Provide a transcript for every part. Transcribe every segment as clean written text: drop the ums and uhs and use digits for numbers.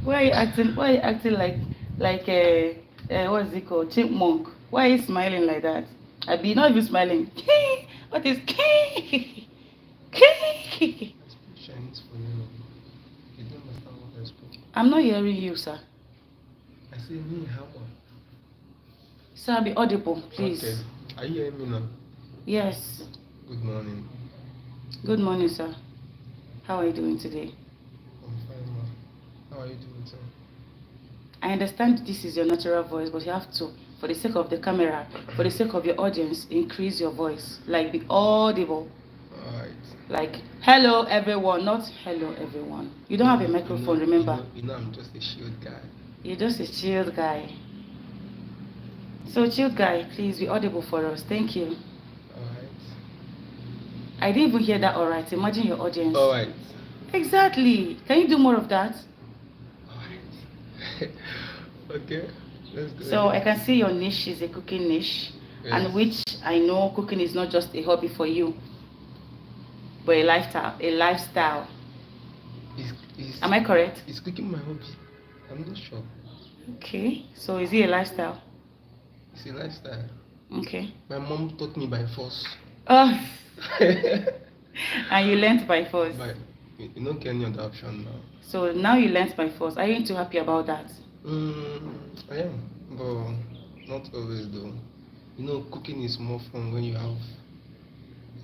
Why are you acting like a what is it called? Chipmunk. Why are you smiling like that? I be not even smiling. What is I speak Chinese for you. You don't understand what I spoke. I'm not hearing you, sir. I say me how? Sir, be audible, Okay. please. Are you hearing me now? Yes. Good morning. Good morning, sir. How are you doing today? I'm fine, ma. How are you doing, sir? I understand this is your natural voice, but you have to, for the sake of the camera, for the sake of your audience, increase your voice. Like be audible. Alright. Like hello everyone, not hello everyone. You don't have a microphone, remember? I'm just a shield guy. You're just a chilled guy. So chilled guy, please be audible for us. Thank you. Alright. I didn't even hear that alright. Imagine your audience. Alright. Exactly. Can you do more of that? Alright. Okay. Let's go. So I can see your niche is a cooking niche, Yes. and which I know cooking is not just a hobby for you, but a lifestyle. A lifestyle. Am I correct? Is cooking my hobby? I'm not sure. Okay. So is it a lifestyle? It's a lifestyle. Okay. My mom taught me by force. Oh. And you learnt by force. But you don't get any other option now. So now you learnt by force. Are you too happy about that? I am, but not always though. You know, cooking is more fun when you have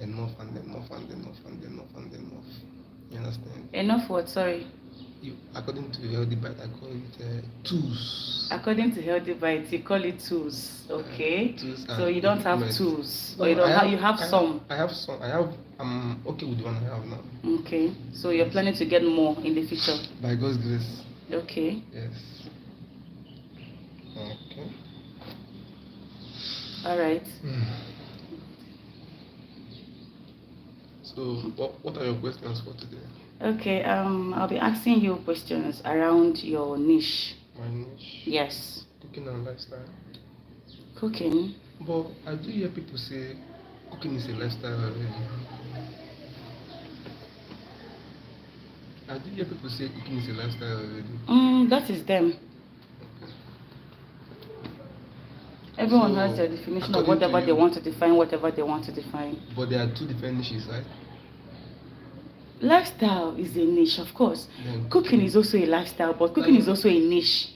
enough and enough and enough and enough and enough. You understand? Enough what? Sorry. According to Healthy Bite, I call it tools. According to Healthy Bites, you call it tools. Okay. Tools So you don't have tools, or you No, don't have. You have some. I have some. I'm okay with the one I have now. Okay. So you're planning to get more in the future. By God's grace. Okay. Yes. Okay. All right. So, what are your questions for today? Okay. I'll be asking you questions around your niche. My niche. Yes. Cooking and lifestyle. Cooking. But I do hear people say cooking is a lifestyle already. I do hear people say cooking is a lifestyle already. That is them. Everyone has their definition of whatever they want to define, whatever they want to define. But there are two different niches, right? Lifestyle is a niche, of course. Cooking is also a lifestyle, but cooking is also a niche.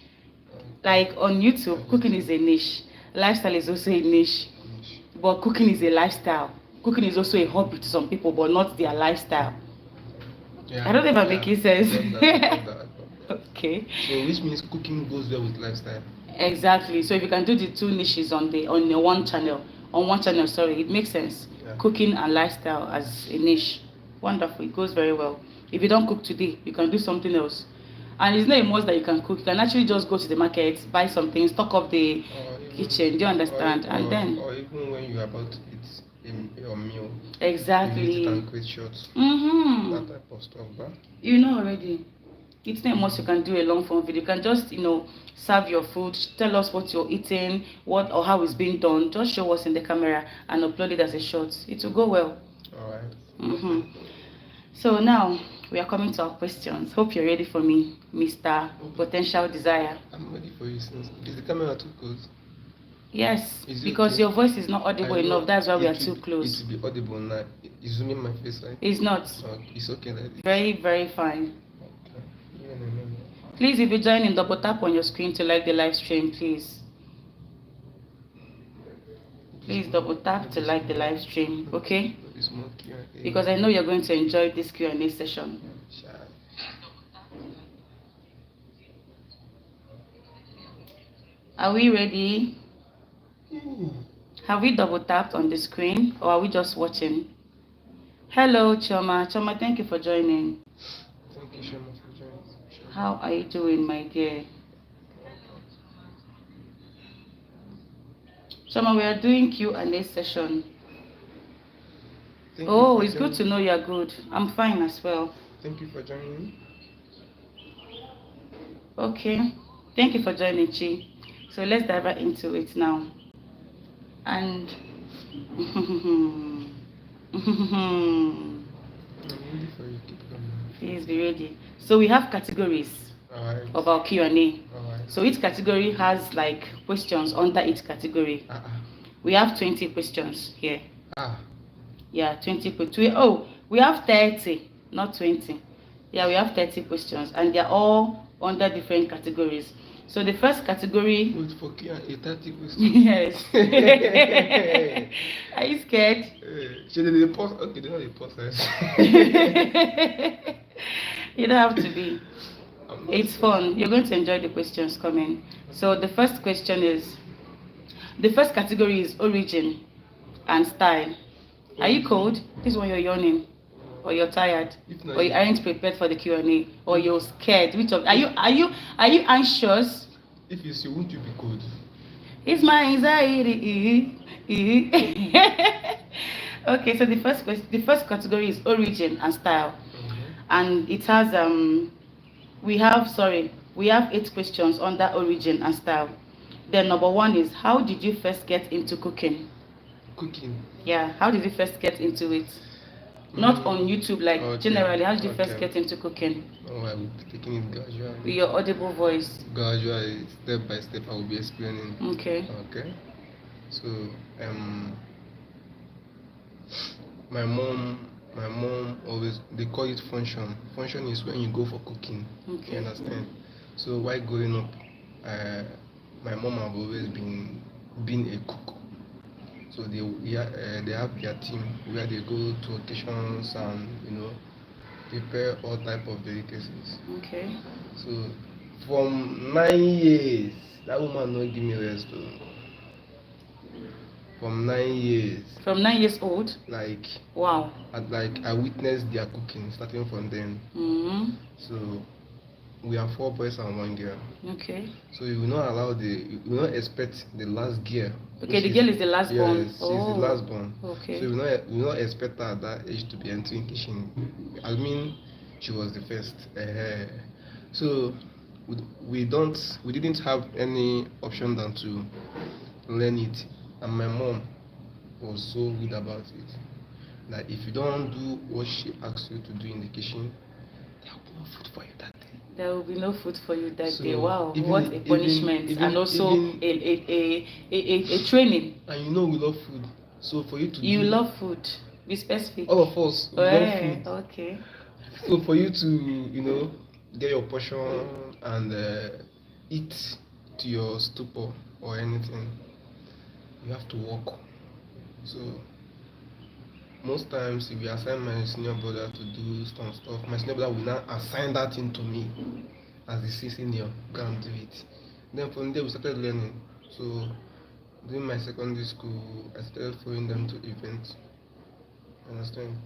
Like on YouTube, cooking is a niche. Lifestyle is also a niche. But cooking is a lifestyle. Cooking is also a hobby to some people, but not their lifestyle. I don't know if I'm making sense. Okay. So which means cooking goes well with lifestyle. Exactly. So if you can do the two niches on the one channel, it makes sense. Yeah. Cooking and lifestyle as a niche. Wonderful. It goes very well. If you don't cook today, you can do something else. And it's not a must that you can cook. You can actually just go to the market, buy something, stock up the kitchen. Do you understand? Or even when you're about to eat your meal. Exactly. You can create shots. That type of stuff, but you know already. It's not much you can do a long form video. You can just, serve your food, tell us what you're eating, what or how it's being done. Just show us in the camera and upload it as a short. It will go well. Alright. So now we are coming to our questions. Hope you're ready for me, Mr. Potential Desire. I'm ready for you. Since is the camera too close? Yes, because your voice is not audible enough. That's why we are too close. It will be audible now. It's zooming my face, right? It's not. It's okay like this. Very, very fine. Please, if you join in, double tap on your screen to like the live stream, please. Please double tap to like the live stream, okay? Because I know you're going to enjoy this Q&A session. Are we ready? Have we double tapped on the screen or are we just watching? Hello, Choma. Choma, thank you for joining. Thank you, Choma, for joining. How are you doing, my dear? Choma, we are doing Q&A session. It's good to know you're good. I'm fine as well. Thank you for joining. Okay. Thank you for joining, Chi. So let's dive right into it now. And I'm ready for you. Keep coming. please be ready. So we have categories. Alright. of our Q&A. Alright. So each category has like questions under each category. We have 20 questions here. Yeah, 20 questions. Oh, we have 30, not 20. Yeah, we have 30 questions, and they're all under different categories. So the first category. Wait for Q&A, 30 questions. Yes. Are you scared? Should they pause? Okay, they know the process. You don't have to be. It's fun. You're going to enjoy the questions coming. So the first question is, the first category is origin and style. Are you cold? This one you're yawning, or you're tired, or you aren't prepared for the Q&A, or you're scared. Which of are you anxious? If you see, won't you be cold? It's my anxiety. Okay, so the first category is origin and style, and it has we have 8 questions under origin and style. Then number 1 is, how did you first get into cooking? Cooking? Yeah, how did you first get into it? Not on YouTube, like generally, how did you first get into cooking? Oh, I will be taking it gradually. With your audible voice. Gradually, step by step, I will be explaining. Okay. So, my mom always, they call it function. Function is when you go for cooking. Okay. You understand? So while growing up, my mom have always been a cook. So they have their team where they go to occasions and prepare all type of delicacies. Okay. So from 9 years, that woman no give me rest. From 9 years. From 9 years old? Like. Wow. I witnessed their cooking starting from then. So we have 4 boys and 1 girl. Okay. So you will not expect the last girl. Okay, the girl is the last born. Yes, she's the last born. Okay. So you will not expect her at that age to be entering kitchen. I mean, she was the first. So we didn't have any option than to learn it, and my mom was so good about it. That if you don't do what she asks you to do in the kitchen, there will be no food for you that day. There will be no food for you that day. Wow, what a punishment, and also a training. And we love food, so for you to love food. Be specific. All of us love food. Okay. So for you to get your portion and eat to your stupor or anything, you have to work. So most times, if you assign my senior brother to do some stuff, my senior brother will now assign that thing to me as the senior. Go and do it. Then from there we started learning. So during my secondary school, I started following them to events. Understand?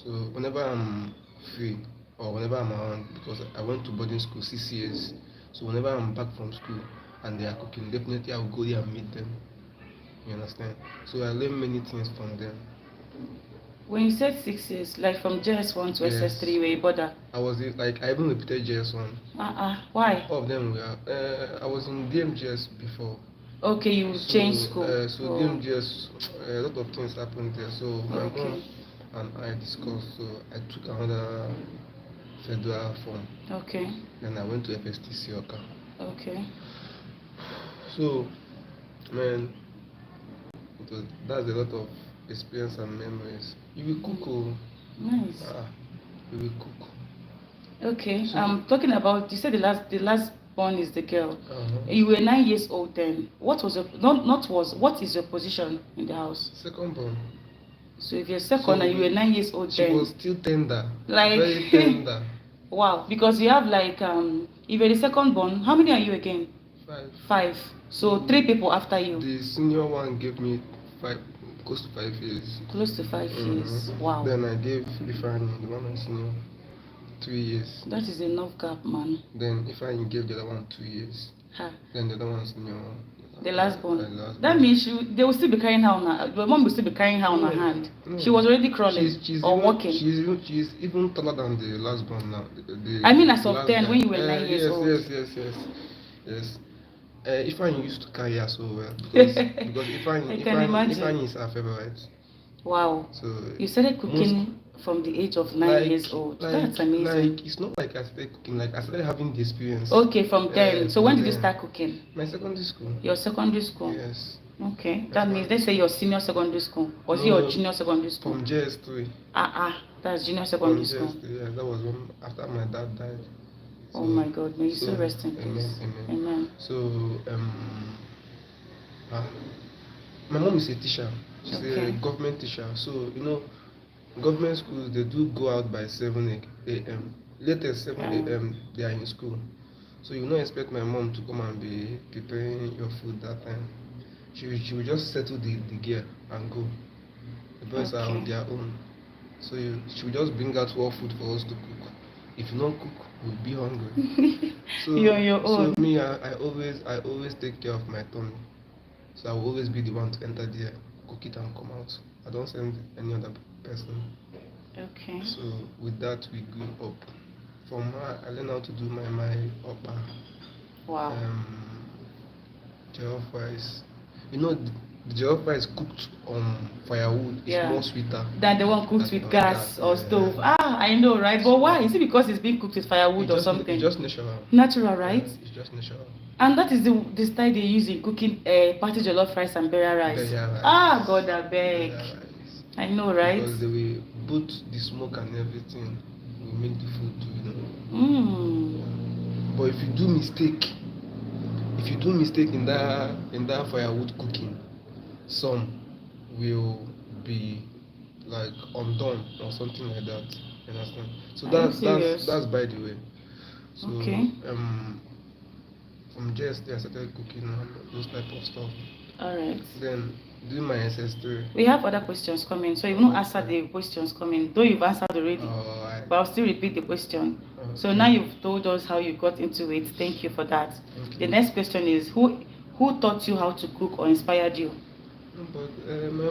So whenever I'm free or whenever I'm around, because I went to boarding school 6 years, so whenever I'm back from school and they are cooking, definitely I will go there and meet them. You understand? So I learned many things from them. When you said 6 years, like from JS1 to SS3, were you bothered? I even repeated JS1. Why? All of them were. I was in DMGS before. Okay, you changed school. DMGS, a lot of things happened there. So my mom and I discussed. So I took another federal form. Okay. Then I went to FSTC Oka. Okay. So, man, that's a lot of experience and memories. You will cook. Nice. You will cook. Okay. So, talking about, you said the last born is the girl. You were 9 years old then. What is your position in the house? Second born. So if you're second and you were 9 years old then. She was still tender. Like very tender. Wow, because you have like if you're the second born, how many are you again? 5. 5. So 3 people after you. The senior one gave me close to 5 years. Close to 5 years. Wow. Then I gave Ifeanyi, the one that's senior, 3 years. That is enough gap, man. Then Ifeanyi gave the other one 2 years. Then the other one senior. The last born. That means they will still be carrying her on her. The mom will still be carrying her on her hand. No. She was already crawling walking. She's even taller than the last born now. I mean, as of then, when you were 9 years old. Yes. Ifeanyi used to carry her so well because Ifeanyi is her favorite. Wow. So you started cooking from the age of 9 years old. That's amazing. Like it's not like I started cooking. Like I started having the experience. Okay, from then. So when did you start cooking? My secondary school. Your secondary school? Yes. Okay, that means let's say your senior secondary school. Was it your junior secondary school? From JS3. That's junior secondary school. JS3, yeah, that was when after my dad died. So, oh my God, may you so rest in peace. Amen. So my mom is a teacher. She's a government teacher. So government schools, they do go out by 7 a.m. Latest 7 a.m. they are in school. So you don't expect my mom to come and be preparing your food that time. She will just settle the gear and go. The boys are on their own. So she will just bring out raw food for us to cook. If you don't cook, we'll be hungry. So you're on your own. So me, I always take care of my tummy. So I will always be the one to enter there, cook it and come out. I don't send any other person. Okay. So with that we grew up. From her, I learned how to do my upper. Wow. Jollof rice. The jollof rice cooked on firewood is more sweeter than the one cooked with gas or stove. I know, right? But why? Is it because it's being cooked with firewood or something? It's just natural. Natural, right? Yeah, it's just natural. And that is the style they use in cooking party jollof rice and beriya rice. God, I beg. I know, right? Because the way both the smoke and everything will make the food too, But if you do mistake in that firewood cooking, some will be like undone or something like that. You understand? So that's by the way. So from just I started cooking those type of stuff. Alright. Then doing my ancestry. We have other questions coming, so you will not answer the questions coming, though you've answered already. But I'll still repeat the question. Okay. So now you've told us how you got into it. Thank you for that. Okay. The next question is who taught you how to cook or inspired you? But my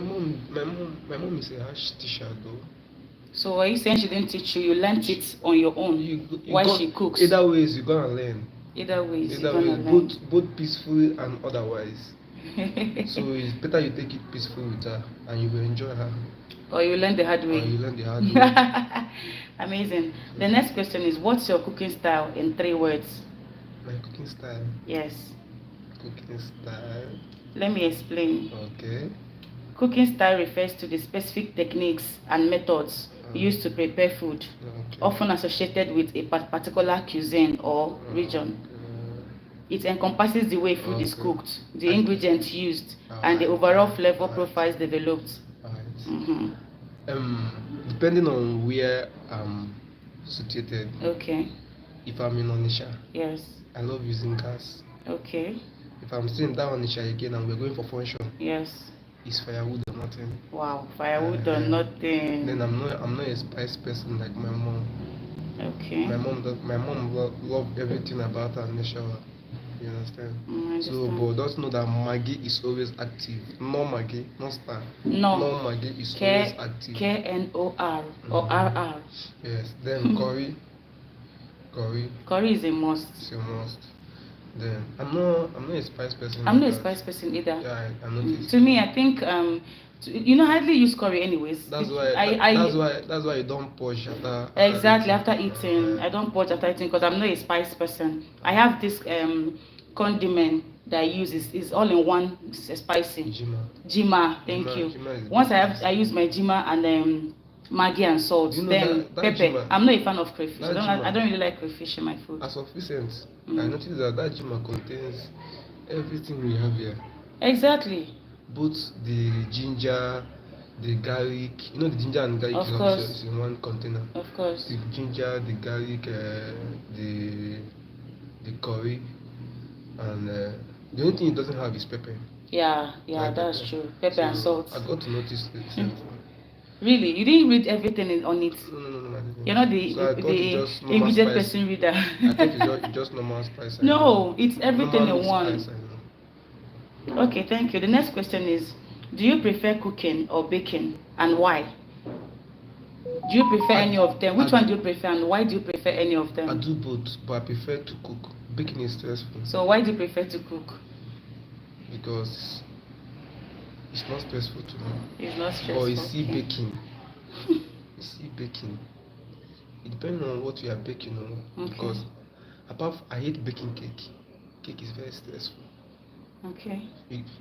mom is a harsh teacher though. So are you saying she didn't teach you? You learned it on your own while she cooks? Either ways you're gonna learn. Either ways you're gonna learn. Both peaceful and otherwise. So it's better you take it peaceful with her and you will enjoy her. Or you learn the hard way. Amazing. The next question is, what's your cooking style in 3 words? My cooking style? Yes. Cooking style? Let me explain. Okay. Cooking style refers to the specific techniques and methods used to prepare food, often associated with a particular cuisine or region. It encompasses the way food is cooked, the ingredients used, and the overall flavor profiles developed. Depending on where I'm situated. Okay. If I'm in Onitsha, yes, I love using gas. Okay. If I'm staying down Onitsha again and we're going for function, yes, it's firewood or nothing. Wow, firewood or nothing. Then I'm not a spice person like my mom. Okay. My mom love everything about her natural. You understand? So, but just know that Maggie is always active. No Maggie, no star. No Maggie is always active. KNOR or RR. Yes. Then curry. Curry is a must. It's a must. Then I'm not a spice person. I'm not a spice person either. Yeah, I'm not. To me, I think I hardly use curry anyways. That's why. That's why you don't purge after. Exactly after eating. I don't purge after eating because I'm not a spice person. I have this condiment that I use is all in one spicy. Jima. Thank you. Once I use my jima and Maggi and salt, then pepper. Jima, I'm not a fan of crayfish. I don't really like crayfish in my food. As of recent, I noticed that jima contains everything we have here. Exactly. Both the ginger, the garlic. The ginger and garlic is in one container. Of course. The ginger, the garlic, the curry, and the only thing it doesn't have is pepper. Yeah, that's pepper. True. Pepper and salt. I got to notice the same thing. Really? You didn't read everything on it? No, I didn't. You're not the ingredient person reader. I thought it's just normal spice. No, it's everything in one. Okay, thank you. The next question is, do you prefer cooking or baking, and why? Do you prefer any of them? Which one do you prefer, and why do you prefer any of them? I do both, but I prefer to cook. Baking is stressful. So why do you prefer to cook? Because it's not stressful to me. It's not stressful. Or you see baking. See, baking, it depends on what you are baking on. Okay. Because I hate baking cake. Cake is very stressful. Okay.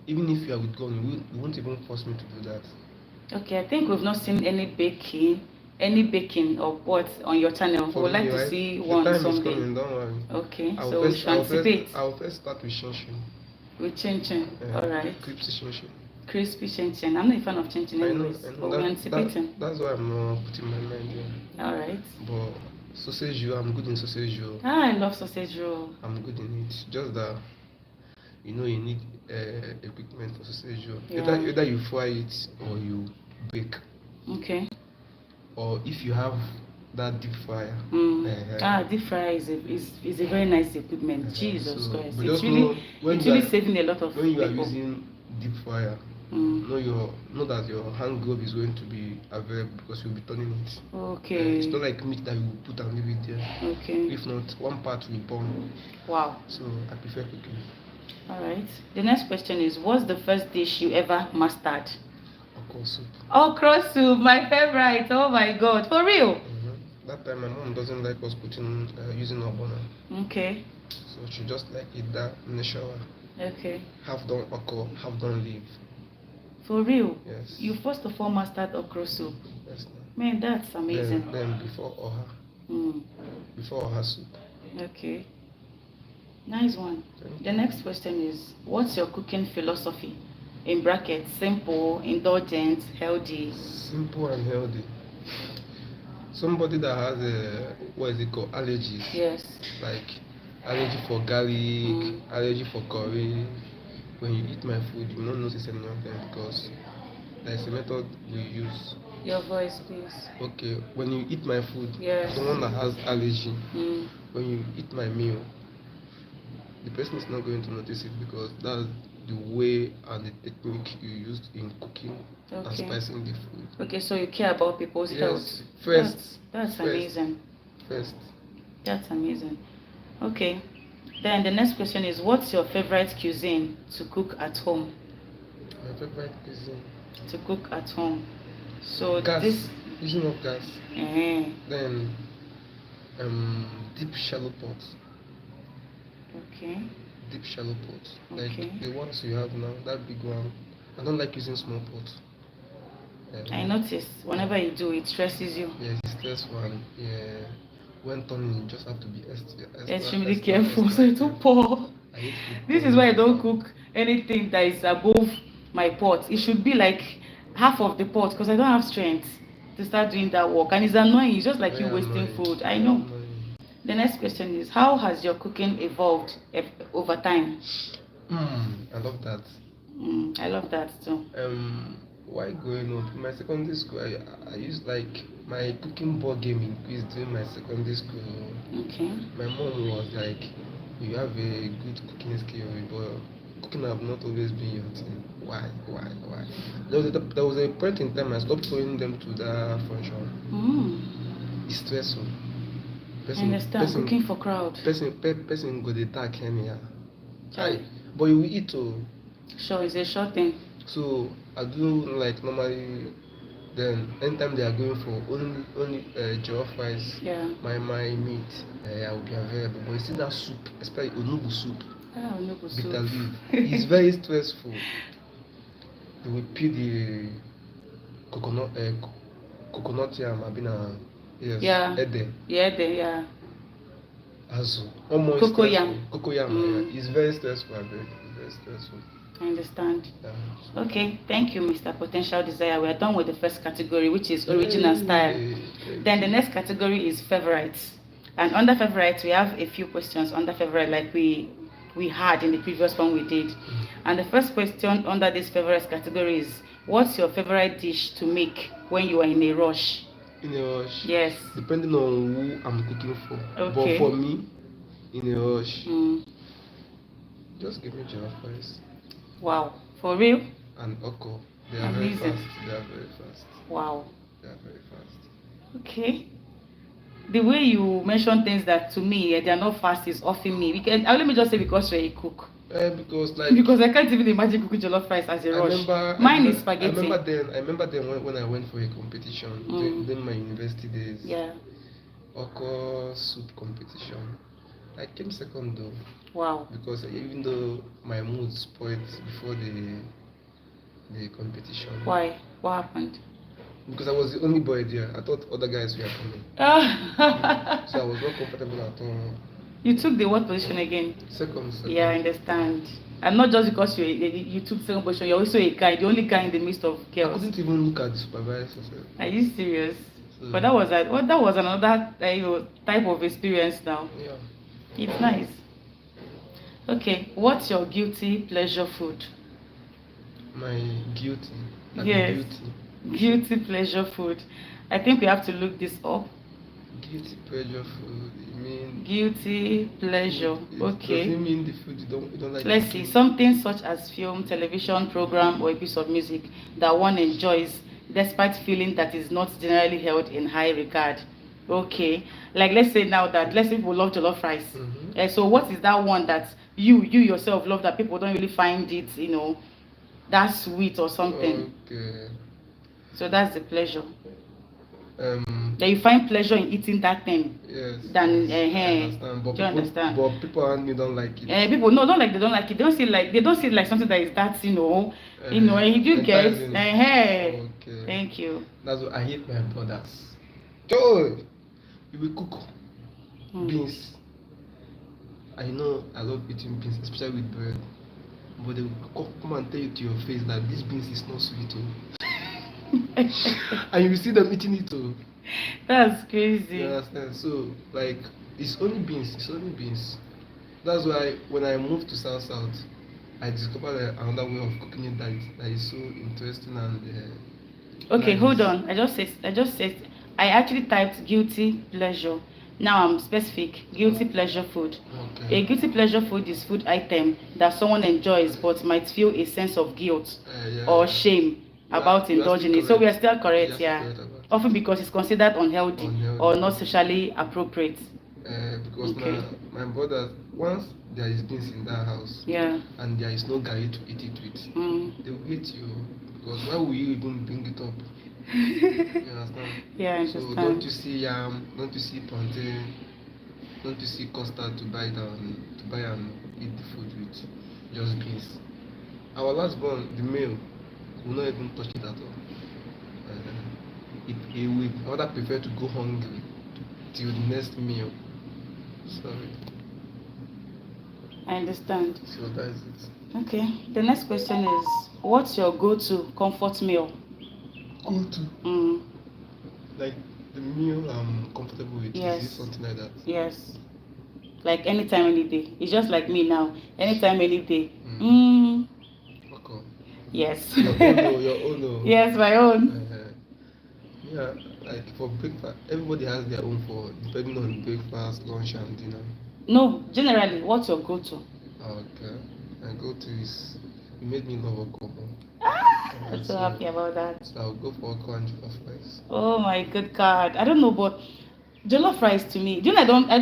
Even if you are with God, you won't even force me to do that. Okay, I think we've not seen any baking or what on your channel. We For would me, like to right, see the one time is someday. coming, don't worry. Okay, I'll so we first, should I'll first, anticipate I'll first start with Shinshin. with chin chin. All right. Crispy Shinshin. Crispy chin chin. I'm not a fan of chin chin I know, anyways, but we're anticipating. that's why I'm not putting my mind there. All right. But sausage roll, I'm good in sausage roll. Ah, I love sausage roll. I'm good in it. Just that, you need equipment for sausage roll. Yeah. Either you fry it or you bake. Okay. Or if you have that deep fryer. Deep fryer is a very nice equipment. Jesus So, Christ. but It's just know really saving a lot of when you are people. using deep fryer, know that your hand glove is going to be available because you'll be turning it. Okay. It's not like meat that you put and leave it there. Okay. If not, one part will burn. Wow. So I prefer cooking. All right. The next question is, what's the first dish you ever mastered? Okra soup. Okra soup, my favorite. Oh my God, for real? That time my mom doesn't like us using ogbonna. Okay. So she just like it that in the shower. Okay. Half done okra, half done leaf. For real? Yes. You first of all mastered okra soup. Yes. Man, that's amazing. Then before oha. Before oha soup. Okay. Nice one. The next question is, what's your cooking philosophy? In brackets, simple, indulgent, healthy. Simple and healthy. Somebody that has allergies. Yes. Like allergy for garlic, allergy for curry. When you eat my food, you will not notice any of them because there's a method we use. Your voice, please. Okay, when you eat my food, yes. someone that has allergy, when you eat my meal, the person is not going to notice it because that's the way and the technique you used in cooking and spicing the food. Okay, so you care about people's health. First. That's amazing. First. That's amazing. Okay. Then the next question is, what's your favorite cuisine to cook at home? My favorite cuisine to cook at home. So gas. Using of gas. Then deep shallow pot. Okay. Deep shallow pot. Okay. Like the ones you have now, that big one. I don't like using small pot. I notice whenever you do, it stresses you. Yeah, it's stressful and when turning, you just have to be extremely careful so it won't pour. This is why I don't cook anything that is above my pot. It should be like half of the pot because I don't have strength to start doing that work, and it's annoying. It's just like you wasting food. I know. The next question is, how has your cooking evolved over time? I love that. I love that too. While growing up in my secondary school, I used like my cooking board game increased during my secondary school. Okay. My mom was like, you have a good cooking skill, but cooking have not always been your thing. Why? There was a point in time I stopped throwing them to that function. It's stressful. I understand. Cooking for crowd. Person go the dark anyhow. But you will eat too. Sure, it's a short thing. So I do like normally. Then anytime they are going for only jollof rice, my meat, I will be available. But you see that soup, especially onubu soup, bitter leaf, it's very stressful. They will peel the coconut yam, ede. Yeah. Also, cocoyam. It's very stressful. It's very stressful. I understand. Okay, thank you, Mr. Potential Desire. We are done with the first category, which is original style. Then the next category is favorites. And under favorites, we have a few questions under favorite, like we had in the previous one we did. And the first question under this favorites category is, what's your favorite dish to make when you are in a rush? In a rush? Yes. Depending on who I'm cooking for. Okay. But for me, in a rush, just give me jollof rice. Wow, for real? And okra. They are very fast. Wow. They are very fast. Okay. The way you mention things that to me they are not fast is offing me. Let me just say, because you're a cook. Because like Because I can't even imagine cooking jollof rice as a I rush. remember, Mine is spaghetti. I remember then when I went for a competition during my university days. Yeah. Okra soup competition. I came second though. Wow. Because even though my mood spoiled before the competition. Why? What happened? Because I was the only boy there. I thought other guys were coming. So I was not comfortable at all. You took the what position again? Second. Yeah, I understand. And not just because you took second position, you're also a guy, the only guy in the midst of I girls. couldn't even look at the supervisor. Are you serious? So, But that was another type of experience now. yeah. It's nice. Okay, what's your guilty pleasure food? My guilty. Like Yes. Guilty pleasure food. I think we have to look this up. Guilty pleasure food. You mean Guilty pleasure. Okay. Does it mean the food you don't like? Let's see, something such as film, television program, or a piece of music that one enjoys despite feeling that is not generally held in high regard. Okay, like let's say people love jollof rice. So what is that one that you yourself love that people don't really find it, that sweet or something? Okay. So that's the pleasure. That you find pleasure in eating that thing. Yes. Than I understand. But do you understand? But people around me don't like it. People no, don't like they don't like it. They don't see it like something that is that if you get Okay. Thank you. That's what I hate my brothers. Joe, you will cook beans. I know I love eating beans, especially with bread. But they will come and tell you to your face that this beans is not sweet. And you will see them eating it too. That's crazy. You understand? So like it's only beans. That's why when I moved to South, I discovered another way of cooking it that is so interesting and okay, nice. hold on. I just said I actually typed guilty pleasure. Now I'm specific. Guilty pleasure food. Okay. A guilty pleasure food is food item that someone enjoys but might feel a sense of guilt or shame about indulging it. So we are still correct, yeah. Often because it's considered unhealthy or not socially appropriate. Because my brother, once there is beans in that house, and there is no garri to eat it with, they will hate you. Because why will you even bring it up? You understand? Yeah, I understand. So don't you see yam, don't you see plantain, don't you see custard to buy and eat the food with just beans? Our last born, the male, will not even touch it at all. He would rather prefer to go hungry till the next meal. Sorry. I understand. So that is it. Okay. The next question is, what's your go-to comfort meal? Go-to? Like the meal I'm comfortable with. Yes. Is it something like that? Yes. Like anytime, any day. It's just like me now. Anytime, any day. Okay. Yes. Your own. Yes, my own. Yeah, like for breakfast, everybody has their own for depending on breakfast, lunch, and dinner. No, generally, what's your go-to? Okay, my go-to is you made me love okra. I'm so happy about that. So I'll go for okra and jollof rice. Oh my good God! I don't know, but jollof rice to me. Do you know I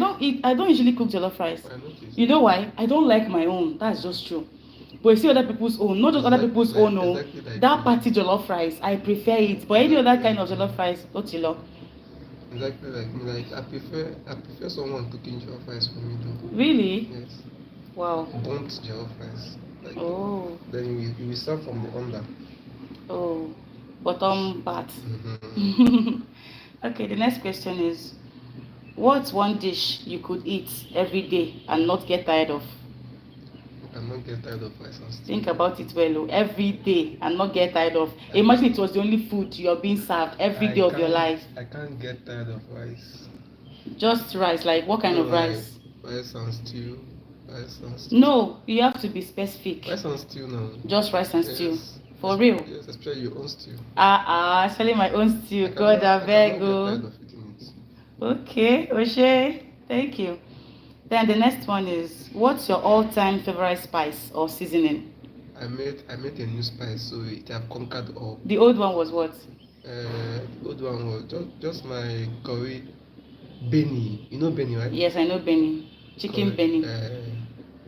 don't usually cook jollof rice. I noticed. You know why? I don't like my own. That's just true. But you see other people's own, not just other people's own. No, exactly like that party jollof rice, I prefer it. But any other kind of jollof rice, not you love. Exactly like me. Like I prefer someone cooking jollof rice for me though. Really? Yes. Wow. Burnt jollof rice. Like, oh. Then we serve from the under. Oh, bottom part. Okay, the next question is, what's one dish you could eat every day and not get tired of? I'm not get tired of rice and stew. Think about it well, every day and not get tired of. Imagine it was the only food you're being served every day of your life. I can't get tired of rice. Just rice, like what kind of rice? Rice and stew. No, you have to be specific. Rice and stew now. Just rice and stew. For real? Yes, especially your own stew. Especially my own stew. God, I beg you. Okay, Oshe, thank you. Then the next one is, what's your all-time favorite spice or seasoning? I made a new spice, so it have conquered all. The old one was what? The old one was just my curry, Benny. You know Benny, right? Yes, I know Benny. Chicken Benny.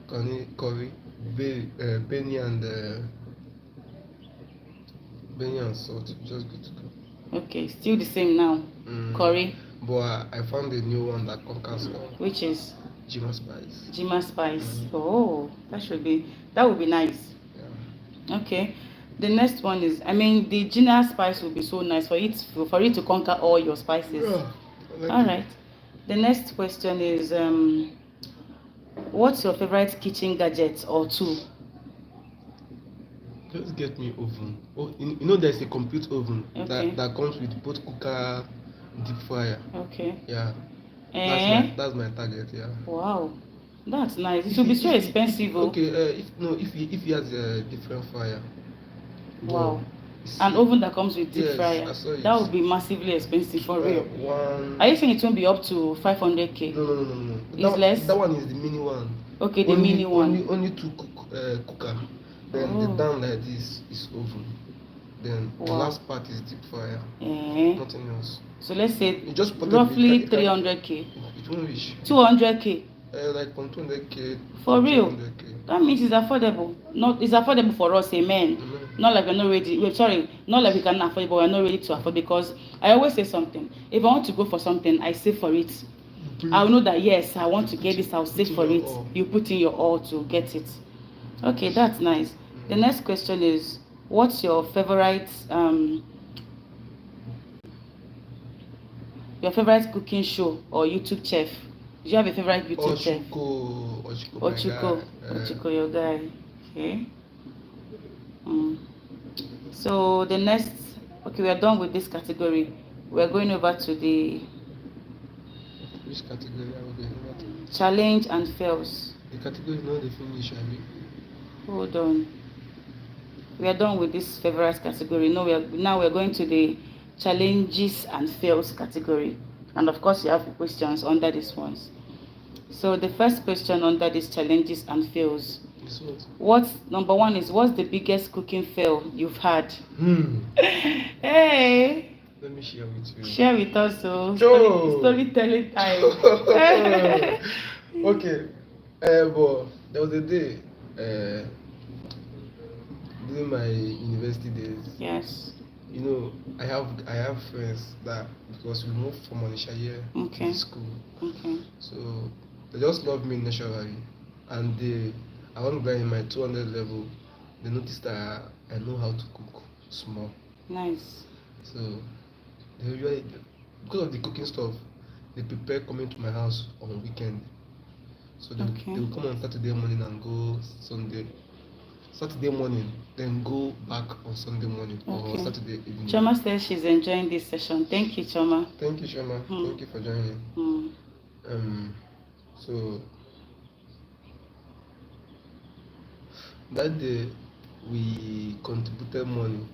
Curry Benny and salt. Just good to go. Okay, still the same now. Curry, But I found a new one that conquers all. which is Jima spice. Jima spice. Oh, that would be nice. Yeah. Okay. The next one is, I mean, the ginger spice would be so nice for it to conquer all your spices. Yeah, I like All it. right. The next question is, what's your favorite kitchen gadget or tool? Just get me oven. Oh, you know there's a complete oven Okay. that comes with both cooker, deep fryer. Okay. Yeah. Eh? That's my target. Yeah. Wow, that's nice. It will be so expensive. Oh. Okay. If he has a different fryer. But Wow. you see, An oven that comes with deep yes, fryer. I saw it. That would be massively expensive for real. One. Are you saying it won't be up to 500k? No. It's less? That one is the mini one. Okay, the mini one. Only two cooker. Then the down like this is oven. Then the Wow. last part is deep fryer. Eh. Nothing else. So let's say You just put it- roughly it can- 300k. It won't reach. 200k. Like from 200k. For real? 200k. That means it's affordable. It's affordable for us, amen. Amen. Not like we're not ready. Not like we can afford it, but we're not ready to afford, because I always say something. If I want to go for something, I save for it. I'll know that yes, I want to get this, I'll save for it. You put in your all to get it. Okay, that's nice. The next question is, what's your favorite cooking show or YouTube chef? Do you have a favorite YouTube chef? Ochuko, your guy. Okay. So the next, okay, we are done with this category. We are going over to the Which category are we going over to? challenge and fails. The category is not the finish, I mean. Hold on. We are done with this favorite category. No, we are going to the challenges and fails category. And of course, you have questions under these ones. So the first question under these challenges and fails. This what? Number one is, what's the biggest cooking fail you've had? Hey, Let me share with you. share with us. So Sure. storytelling time. Okay. But there was a day during my university days. Yes. You know, I have friends that, because we moved from Onitsha here Okay. to school, Okay. so they just love me naturally, and I want to go in my 200 level. They noticed that I know how to cook small, Nice. so they usually, because of the cooking stuff, they prepare coming to my house on weekend. So they Okay. will come on Saturday morning and go Saturday morning, then go back on Sunday morning or Okay. Saturday evening. Choma says she's enjoying this session. Thank you, Choma. Thank you, Shema. Thank you for joining. So that day we contributed money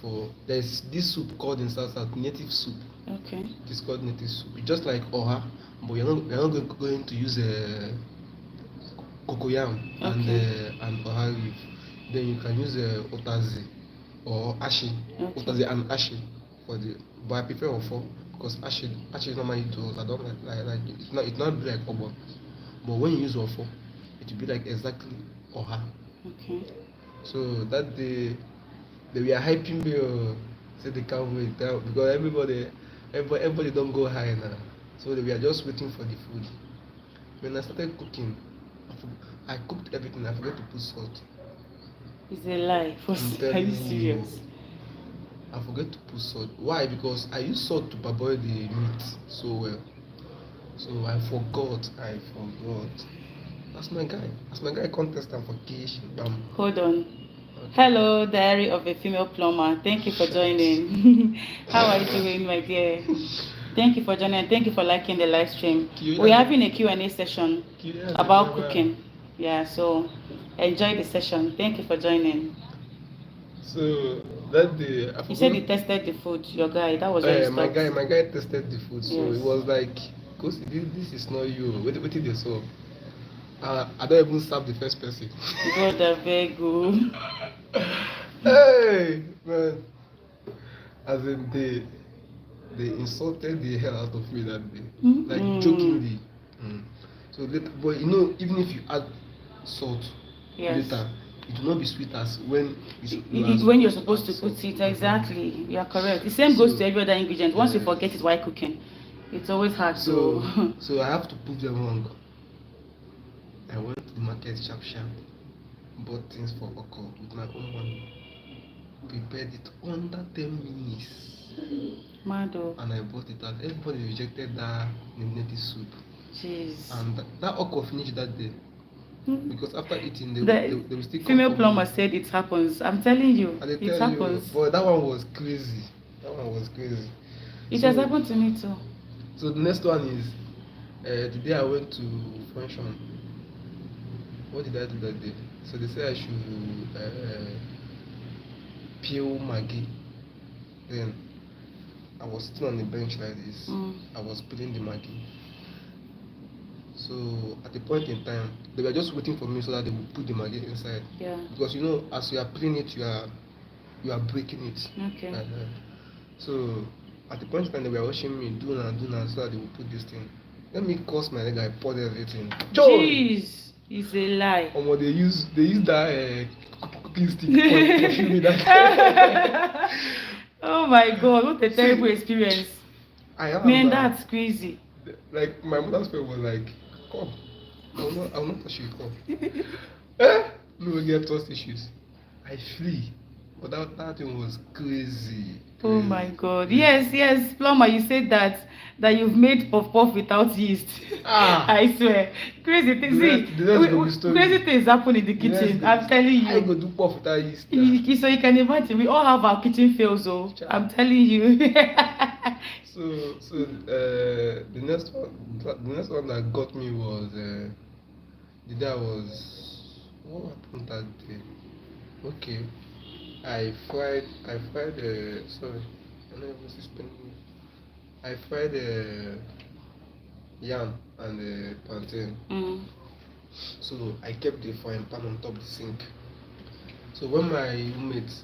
for, there's this soup called in South native soup. Okay. It's called native soup. It's just like oha, but you're not going to use cocoyam and oha leaf. Then you can use otazi or ashi. Okay. Otazi and ashi for the. But I prefer ofo because ashi normally does. I don't like it. It's not be like obo. But when you use ofo, it will be like exactly oha. Okay. So that day they were hyping me. Say they can't wait because everybody don't go high now. So they were just waiting for the food. When I started cooking, I cooked everything. I forgot to put salt. It's a lie. Are you serious? I forget to put salt. Why? Because I use salt to parboil the meat so well. So I forgot. That's my guy contestant for Kish. Hold on. Hello, Diary of a Female Plumber. Thank you for joining. How are you doing, my dear? Thank you for joining. Thank you for liking the live stream. We're having a Q&A session about cooking. Yeah, so enjoy the session. Thank you for joining. So that day, You said you tested the food, your guy. That was where you my stopped. guy tested the food, so Yes. it was like, because this is not you. What did they saw? I don't even serve the first person. God, I beg you. Hey man, as in they insulted the hell out of me that day, like jokingly. So later, but you know, even if you add salt Yes. later, it will not be sweet as when When you're supposed to put it, exactly. You are correct. The same goes to every other ingredient. Once you forget it while cooking, it's always hard So, to. so I have to prove them wrong. I went to the market sharp, bought things for okra with my own money, prepared it under 10 minutes, Mado. and I bought it out. Everybody rejected that native soup, Jeez. and that okra finished that day. Because after eating, they will still come Female for plumber me. said it happens. I'm telling you, And they it tell happens. you, but that one was crazy. That one was crazy. It So- has happened to me too. So the next one is the day I went to function. What did I do that day? So they said I should peel Maggi. Then I was sitting on the bench like this. I was peeling the Maggi. So at a point in time, they were just waiting for me so that they would put the Maggi inside. Yeah. Because you know, as you are peeling it, you are breaking it. Okay. So at the point in time, they were watching me do now, so that they would put this thing. Let me cross my leg, I poured everything. Jeez, it's a lie. They use that cooking stick for pushing me that. Oh my God, what a terrible experience. Man, that. that's crazy. Like my mother's friend was like, "Come, I will not touch you. Come." We will get trust issues. I flee, but that thing was crazy. Oh my God. Yes, plumber, you said that you've made puff puff without yeast. I swear. Crazy things. Crazy things happen in the kitchen. I'm telling you. I go do puff without yeast. So you can imagine, we all have our kitchen fails, so I'm telling you. So the next one that got me was the day what happened that day? Okay, I fried sorry, I know what's this pen. I fried yam and plantain. So I kept the frying pan on top of the sink. So when my roommate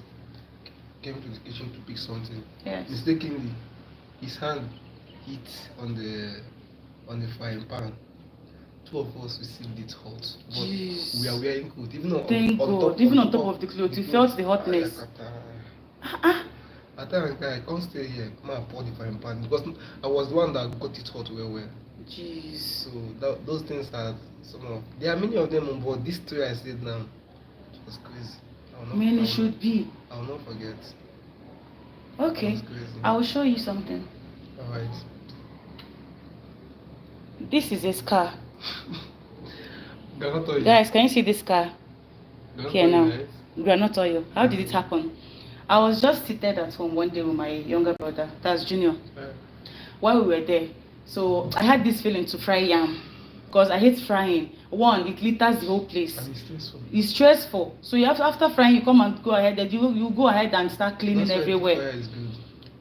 came to the kitchen to pick something, mistakenly his hand hit on the frying pan. Two of us received it hot, but we are wearing clothes. Even on top of the clothes, you felt the hotness. I tell I can't stay here. Come and pour the frying pan because I was the one that got it hot well. Jeez. So those things are there are many of them, but these three I said now, it was crazy. Many should be. I will not forget. Okay, I will show you something. Alright. This is a scar. Groundnut oil. Guys, can you see this scar? Here now. Right? Groundnut oil. How did it happen? I was just seated at home one day with my younger brother, that's Junior, while we were there. So I had this feeling to fry yam because I hate frying. One, it litters the whole place. And it's stressful. It's stressful. So you have to, after frying, you come and go ahead. You go ahead and start cleaning everywhere. Fire is good.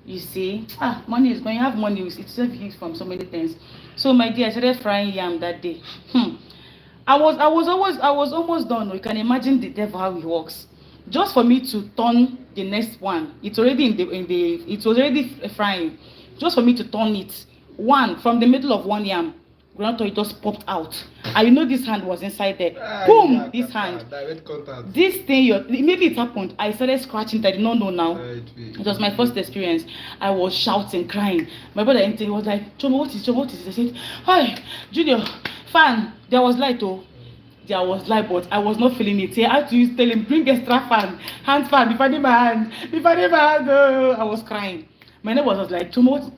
You see, money is going. You have money. It's saved from so many things. So my dear, I started frying yam that day. I was almost done. You can imagine the devil how he works. Just for me to turn the next one, it's already it was already frying. Just for me to turn it, one from the middle of one yam, groundnut oil just popped out. And you know this hand was inside there. Boom! This hand. Direct contact. This thing, immediately it happened. I started scratching. I did not know now. It was my first experience. I was shouting, crying. My brother entered. He was like, "Choma, what is it?" I said, "Hi, Junior, fan." There was light, oh. There was light, but I was not feeling it. I had to tell him, "Bring extra fan, hand fan, before my hand. Oh. I was crying. My neighbor was like, "Choma,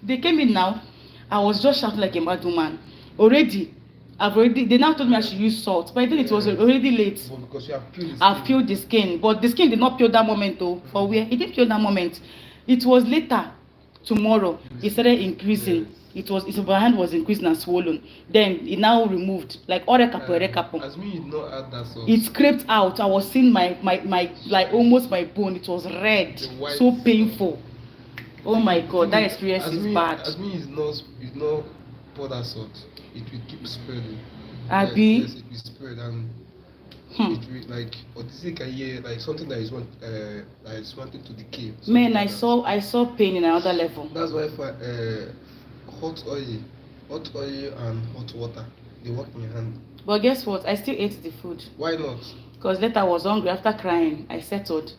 they came in now." I was just shouting like a mad woman. They now told me I should use salt, but I think it was already late. But because you have peeled the skin. I've peeled the skin, but the skin did not peel that moment though. For where? It didn't peel that moment. It was later, tomorrow, it started increasing. Yes. My hand was increasing and swollen. Then it now removed, like orekapo. As me, you not add that sauce. It scraped out. I was seeing my like almost my bone. It was red, so painful. Oh my God, that experience is bad. As me, it's not powder salt. It will keep spreading. Abi? Yes, it will spread and it will like something that is wanting to decay. Man, I saw pain in another level. That's why hot oil and hot water, they work in your hand. But guess what? I still ate the food. Why not? Because later I was hungry. After crying, I settled.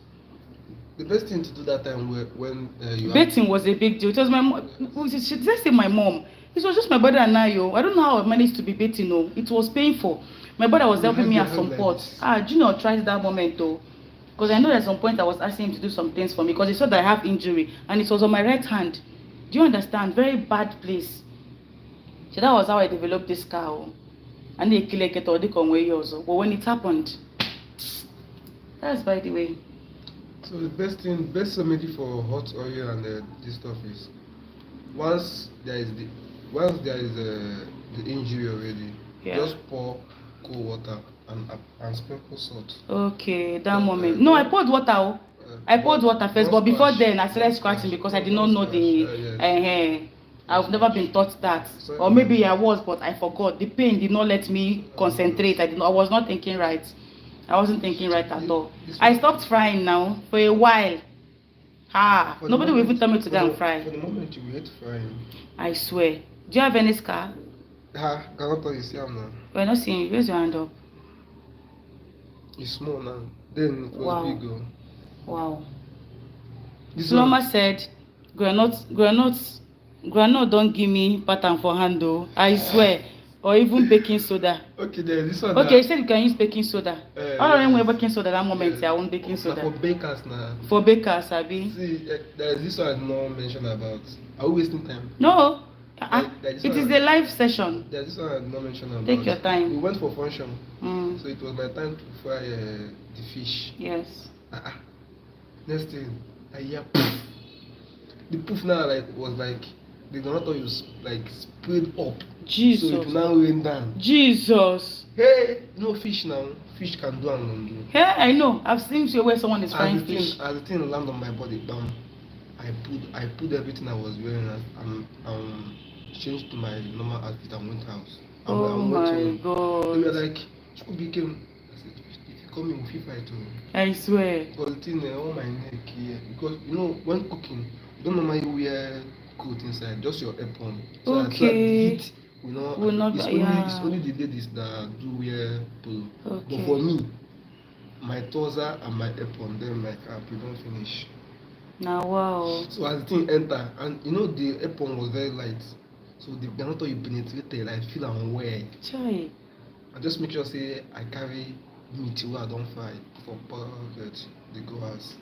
The best thing to do that time when you Bathing was a big deal. It was my mom. She didn't say my mom. It was just my brother and I. I don't know how I managed to be bathing. It was painful. My brother was helping me at some point. Junior tried that moment though. Because I know at some point I was asking him to do some things for me because he saw that I have injury and it was on my right hand. Do you understand? Very bad place. So that was how I developed this scar. And they kill it or they come away also. But when it happened, that's by the way. So the best remedy for hot oil and this stuff is once there is the injury already, just pour cold water and sprinkle salt. Okay, that moment. No, I poured water. I poured water first, but before then I started scratching because I did not know the. I've never been taught that, or maybe I was, but I forgot. The pain did not let me concentrate. I was not thinking right. I wasn't thinking right at all. I stopped frying now for a while. Nobody will even tell me to go and fry. For the moment you hate frying. I swear. Do you have any scar? Cannot you see I'm now. We're not seeing you. Raise your hand up. It's small now. Then it was big. Wow. Sloma said, Granite, don't give me pattern for hand though. I swear. Or even baking soda. Okay, then this one. Okay, you said you can use baking soda. All of them were baking soda that moment. I want baking soda. For bakers now. For bakers, Abi. See, there's this one I not mentioned about. Are we wasting time? No. It is a live session. There's this one I not mentioned about. Take your time. We went for function. So it was my time to fry the fish. Yes. Next thing, I hear poof. The poof now was like the donator is like sprayed up. Jesus. So it now rain down. Jesus. Hey, fish now. Fish can do and do. Hey, I know. I've seen you where someone is frying fish. As the thing land on my body, down. I put everything I was wearing and changed to my normal outfit and went house. Oh my God. They were like, I said, if you come in, we fight too. I swear. Because the thing on my neck here, because when cooking, you don't normally wear coat inside, just your apron. So okay. So the heat will not. It's only the ladies that do wear polo. Okay. But for me, my trouser and my apron, then my cap, we don't finish. Now wow. So as the thing enter, and the apron was very light, so the granite you penetrated, I feel I'm wear. Chai. I just make sure say I carry meat where I don't fry for pocket the go house.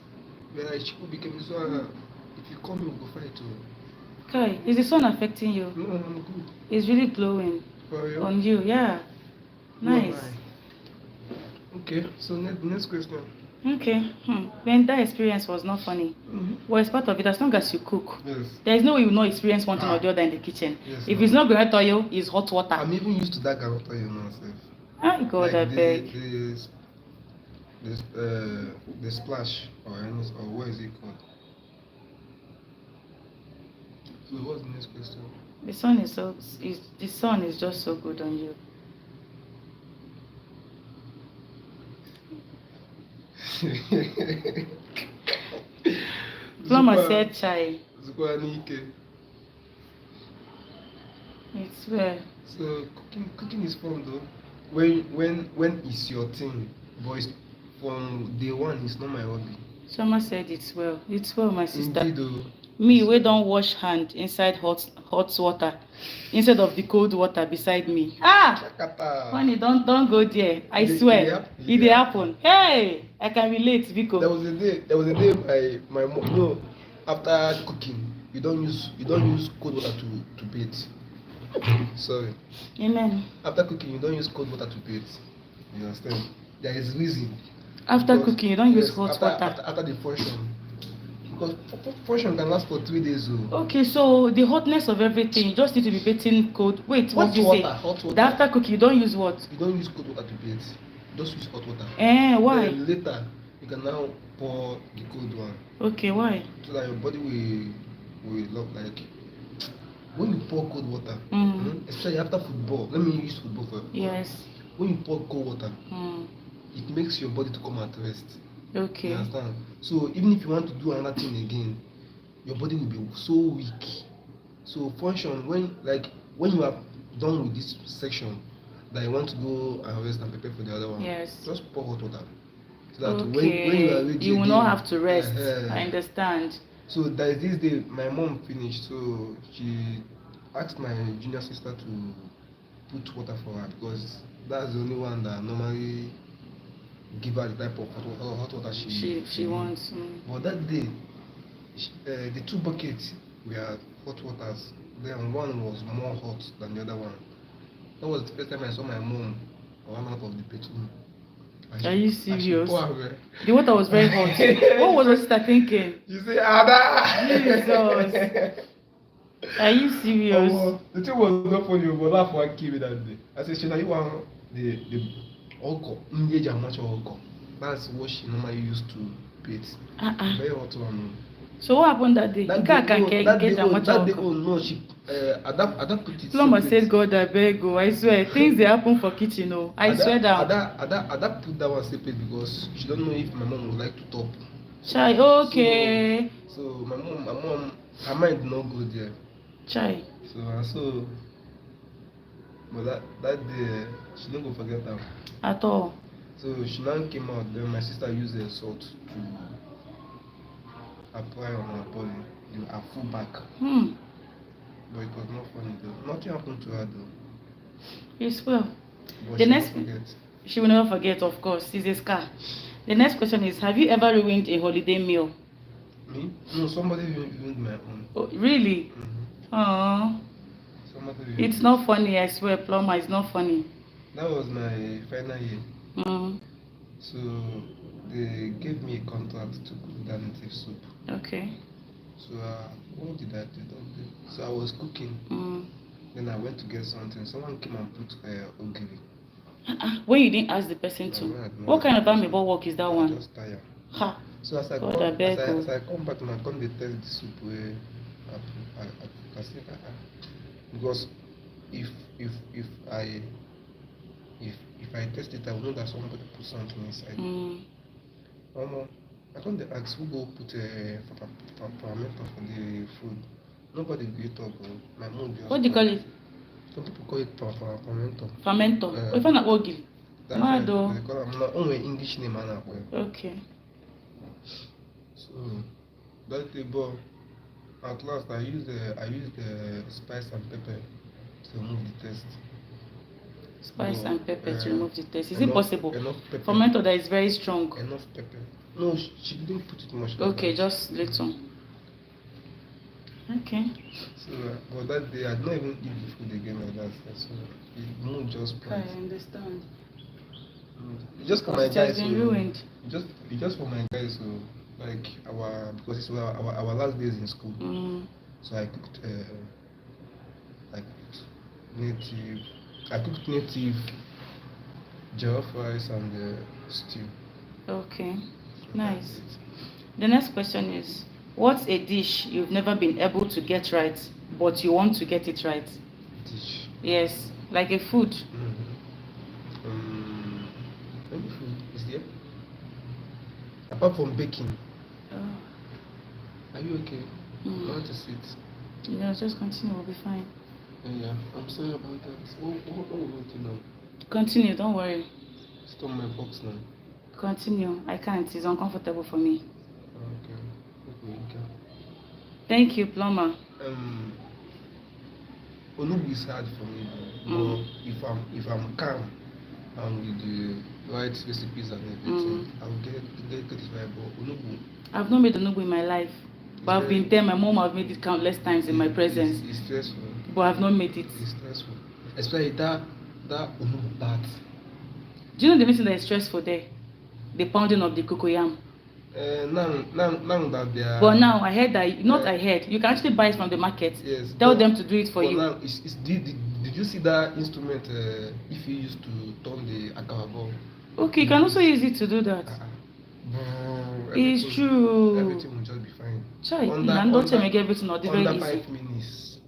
When I chicken became so if you come in, go fry too. Kai, is the sun affecting you? No, I'm good. It's really glowing. For you? On you, yeah. Nice. Okay, so next question. Okay. When that experience was not funny, well, it's part of it. As long as you cook, there is no way you will not experience one thing or the other in the kitchen. Yes, if it's not granite oil, it's hot water. I'm even used to that granite oil myself. God, I beg. The splash or what is it called? So what's the next question? The sun is just so good on you. Plumber said chai. It's well. So cooking is fun though. When it's your thing, but from day one it's not my hobby. Someone said it's well. It's well, my sister. Indeed, me, we don't wash hand inside hot water instead of the cold water beside me. Honey, don't go there. I swear. It dey happen. Hey, I can relate, Vico. There was a day my mom, after cooking, you don't use cold water to bathe. Sorry. Amen. After cooking, you don't use cold water to bathe. You understand? There is reason. After cooking, you don't use hot water. After the function. Because function can last for 3 days. Okay, so the hotness of everything, you just need to be bathing cold. Wait, what did you say? Hot water. After cooking, you don't use what? You don't use cold water to bathe. Just use hot water. Why? Then later, you can now pour the cold one. Okay, why? So that your body will look like. When you pour cold water, especially after football, let me use football for. Yes. When you pour cold water, it makes your body to come at rest. Okay. You understand? So even if you want to do another thing again, your body will be so weak. So function when you are done with this section, that you want to go and rest and prepare for the other one. Yes. Just pour hot water. So that Okay. when you are ready, you will not have to rest. uh, I understand. So there is this day my mom finished, so she asked my junior sister to put water for her because that's the only one that normally give her the type of hot water She wants. But that day, the 2 buckets were hot waters. Then one was more hot than the other one. That was the first time I saw my mom run out of the bedroom. Are you serious? The water was very hot. What was your sister thinking? You say, Ada! Jesus. Are you serious? The thing was not funny, but laugh one kid that day. I said, Shana, you want the alcohol? That's what she normally used to bathe. Very hot one. So what happened that day? That day, oh no, she Ada put it. Plumber said, God, I beg you. I swear, things they happen for kitchen. Oh, I swear down. Ada put that one separate because she don't know if my mom would like to top. Chai, okay. So my mom, her mind did not go there. Chai. So, but that day, she don't go forget that. At all. So she now came out. Then my sister used the salt to apply on her body, her full back. But it was not funny though. Nothing happened to her though. It's well. But The next, she will never forget, of course. It's a scar. The next question is: have you ever ruined a holiday meal? Me? No, somebody ruined my own. Oh, really? Oh. It's not funny, I swear, Plumber. It's not funny. That was my final year. So they gave me a contract to cook that native soup. Okay. So what did I do? So I was cooking. Then I went to get something. Someone came and put ogiri. When you didn't ask the person to? What kind of amebo work is that one? Just tired. Ha. So as I come back, I come to test the soup where I say, because if I test it, I will know that somebody put something inside. I come to ask who go put a fermenter for the food. Nobody will talk. My mom just. What do you call it? Some people call it fermenter. Fermenter. If I'm not ogiri. They call it only English name. Okay. So that day, but at last I used the spice and pepper to remove the taste. Spice and pepper to remove the taste. Is it possible? Enough pepper. Fermenter that is very strong. Enough pepper. No, she didn't put it much. Okay, just little. Okay. So, but that day I didn't even eat the food again like that. So the mood just I understand. Just for my guys. Ruined. Just for my guys. So like because it's our last days in school. So I cooked native jollof rice and stew. Okay, nice. The next question is: what's a dish you've never been able to get right, but you want to get it right? Dish. Yes, like a food. Any food is there? Apart from baking. Are you okay? I want to sit. No, just continue. We'll be fine. Yeah, I'm sorry about that. What we want to know? Continue. Don't worry. Stop my box now. Continue. I can't. It's uncomfortable for me. Okay. Thank you, Plumber. Onugbu is hard for me, but if I'm calm and with the right recipes and everything, I will get it right. But Onugbu. I've not made Onugbu in my life, but I've been there. My mom has made it countless times in my presence. It's stressful. But I've not made it. It's stressful, especially that Onugbu part. Do you know the reason that is stressful there? The pounding of the cocoyam. Now that they are. But now I heard that I heard you can actually buy it from the market. Yes. Tell them to do it for you. Now, did you see that instrument? If you used to turn the akara ball. Okay, you can also use it to do that. It's true. Everything will just be fine. Don't make everything not very easy. 5 minutes.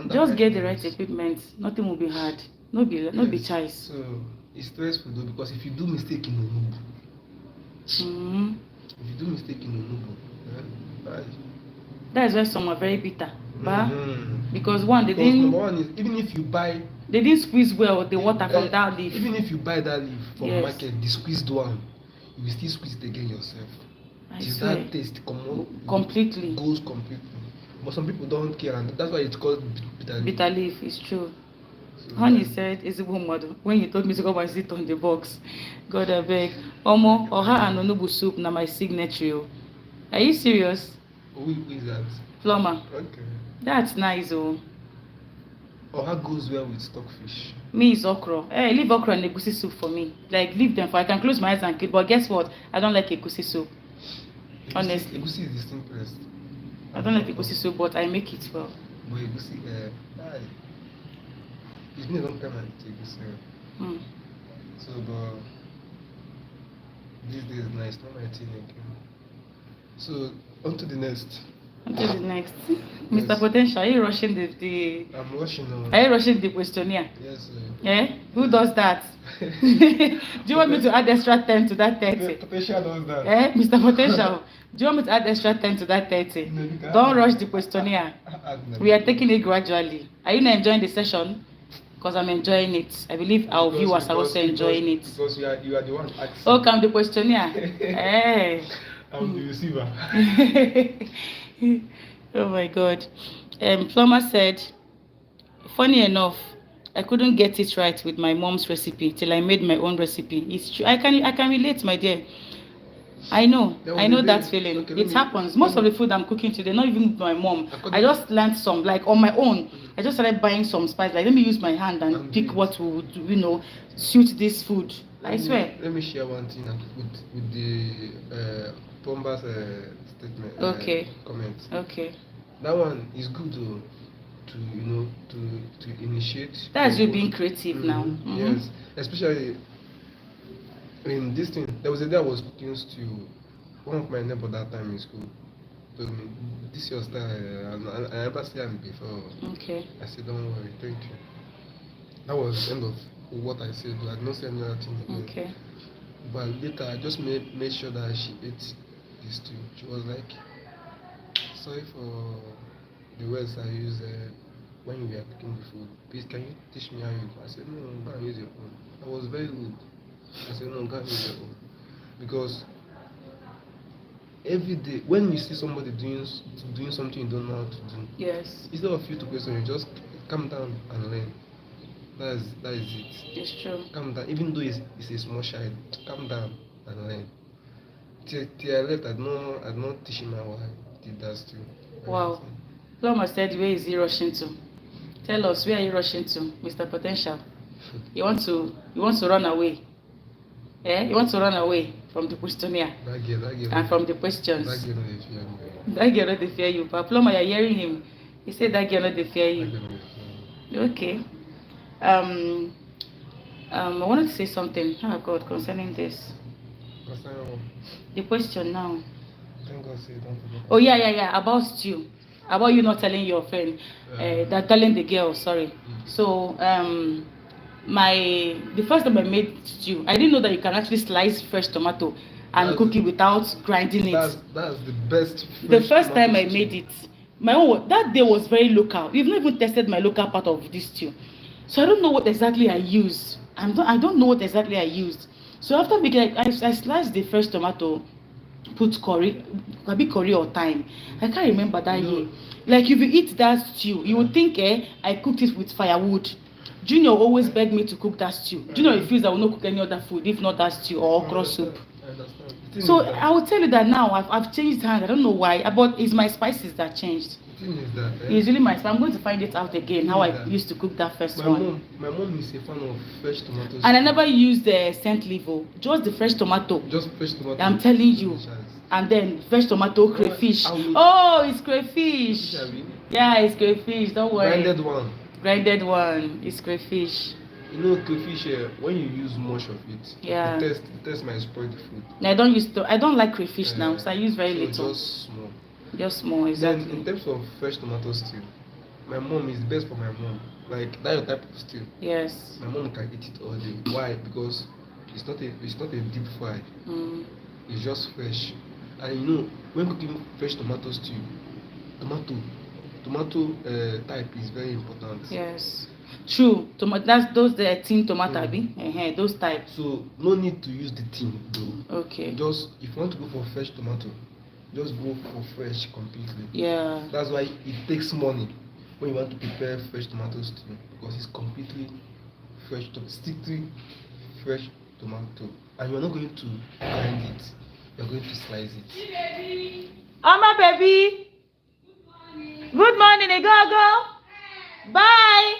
Just get the right equipment. Nothing will be hard. No be choice. So it's stressful though because if you do mistake in Onugbu. If you do mistake in Onugbu, that is why some are very bitter. Because one, they didn't. Number one is even if you buy They didn't squeeze well the water from that leaf. Even if you buy that leaf from Yes. market, the squeezed one, you will still squeeze it again yourself. I Till swear. that taste Completely. goes completely. But some people don't care, and that's why it's called bitter leaf. Bitter leaf is true. So Honey that- said, Ezigbo mmadụ, when you told me to come and sit on the box, God abeg, Omo, Oha and Onugbu soup na my signature. Oh. Are you serious? who is that? Plumber, Okay. that's nice oh. Oha goes well with stockfish. Me is okra. Hey, leave okra and egusi soup for me. Like, leave them for, I can close my eyes and keep, but guess what? I don't like egusi soup. Honestly. Egusi is the simplest. I don't like egusi soup, but I make it well. But egusi, it's been a long time I eat egusi. Hmm. So, but these days, now it's not my thing again. So, on to the next. Until the next. Mr. Potential, are you rushing the I'm rushing on. are you rushing the questionnaire? Yes, Eh? Who does that? Do you want me to add extra 10 to that 30? Potential does that. Eh, Mr. Potential, do you want me to add extra 10 to that 30? No, you can't. Don't rush the questionnaire. Add them. We are taking it gradually. Are you not enjoying the session? Because I'm enjoying it. I believe our viewers are also enjoying it. Because you are the one asking. Oh, come the questionnaire. Eh. I'm the receiver. Oh my God. Plumber said, funny enough, I couldn't get it right with my mom's recipe till I made my own recipe. It's true. I can relate, my dear. I know that feeling. Okay, It happens. Most of the food I'm cooking today, not even my mom. I just learned some, like on my own. I just started buying some spice. Like, let me use my hand and pick what would, suit this food. I swear. Let me share one thing with the plumber's statement. Okay. Comment. Okay. That one is good though, to initiate. That's you being creative now. Mhm. Yes, especially in this thing. There was a day I was cooking stew. One of my neighbor that time in school told me, "This is your style." I never seen it before. Okay. I said, "Don't worry, thank you." That was the end of what I said. I did not say any other thing again. Okay. But later, I just made sure that she ate this too. She was like, "Sorry for the words I use when we are cooking the food. Please, can you teach me how you do?" I said, "No, go and use your own." I was very rude. I said, "No, go and use your own." Because every day, when you see somebody doing something you don't know how to do, Yes. instead of you to question, you just calm down and learn. That is it. It's true. Calm down, even though it's a small child, calm down and learn. Till I left, I did not teach him how I did that still. Wow. Plumber said, where is he rushing to? Tell us, where are you rushing to, Mr. Potential? You want to run away? Eh? You want to run away from the questionnaire That girl, and from the questions? that girl no dey fear me. That girl not dey fear you, but Plumber, you're hearing him. He said that girl not dey fear That you. girl no dey fear me. Okay. I wanted to say something. Oh God, concerning this. Concerning what? The question now. Thank God say don't forget. Oh yeah. About stew. About you not telling your friend. That telling the girl. Sorry. So the first time I made stew, I didn't know that you can actually slice fresh tomato and cook it without grinding it. That's the best. The first time I stew. made it, that day was very local. We've not even tested my local part of this stew, so I don't know what exactly I used. I don't know what exactly I used. So after making, I sliced the fresh tomato, put curry, a bit curry or thyme. I can't remember that year. Like if you eat that stew, you would think, I cooked it with firewood. Junior always begged me to cook that stew. Junior refused. I will not cook any other food if not that stew or okra soup. I understand. The thing So is that- I will tell you that now I've changed hands. I don't know why, but it's my spices that changed. The thing is that It's really my spice. I'm going to find it out again how I used to cook that first one. my mom is a fan of fresh tomatoes. And I never used the scent leaf, just the fresh tomato. Just fresh tomato. I'm telling you. And then fresh tomato, crayfish. Oh, it's crayfish. Yeah, it's crayfish. Don't worry. Grinded one. Grinded one. It's crayfish. You know, crayfish, when you use much of it, Yeah. the taste might spoil the food. I don't like crayfish now, so I use very little. Just small. Just small, Then, exactly. in terms of fresh tomato stew, my mom is best for my mom. Like that type of stew. Yes. My mom can eat it all day. Why? Because it's not a deep fry. Mm. It's just fresh. And you know, when cooking fresh tomato stew, tomato type is very important. Yes. True. That's those the tin tomato, those type. So no need to use the tin though. Okay. Just if you want to go for fresh tomato, just go for fresh completely. Yeah. That's why it takes money when you want to prepare fresh tomatoes too, because it's completely fresh, strictly fresh tomato, and you're not going to grind it. You're going to slice it. Oh my baby. Good morning, go. Bye.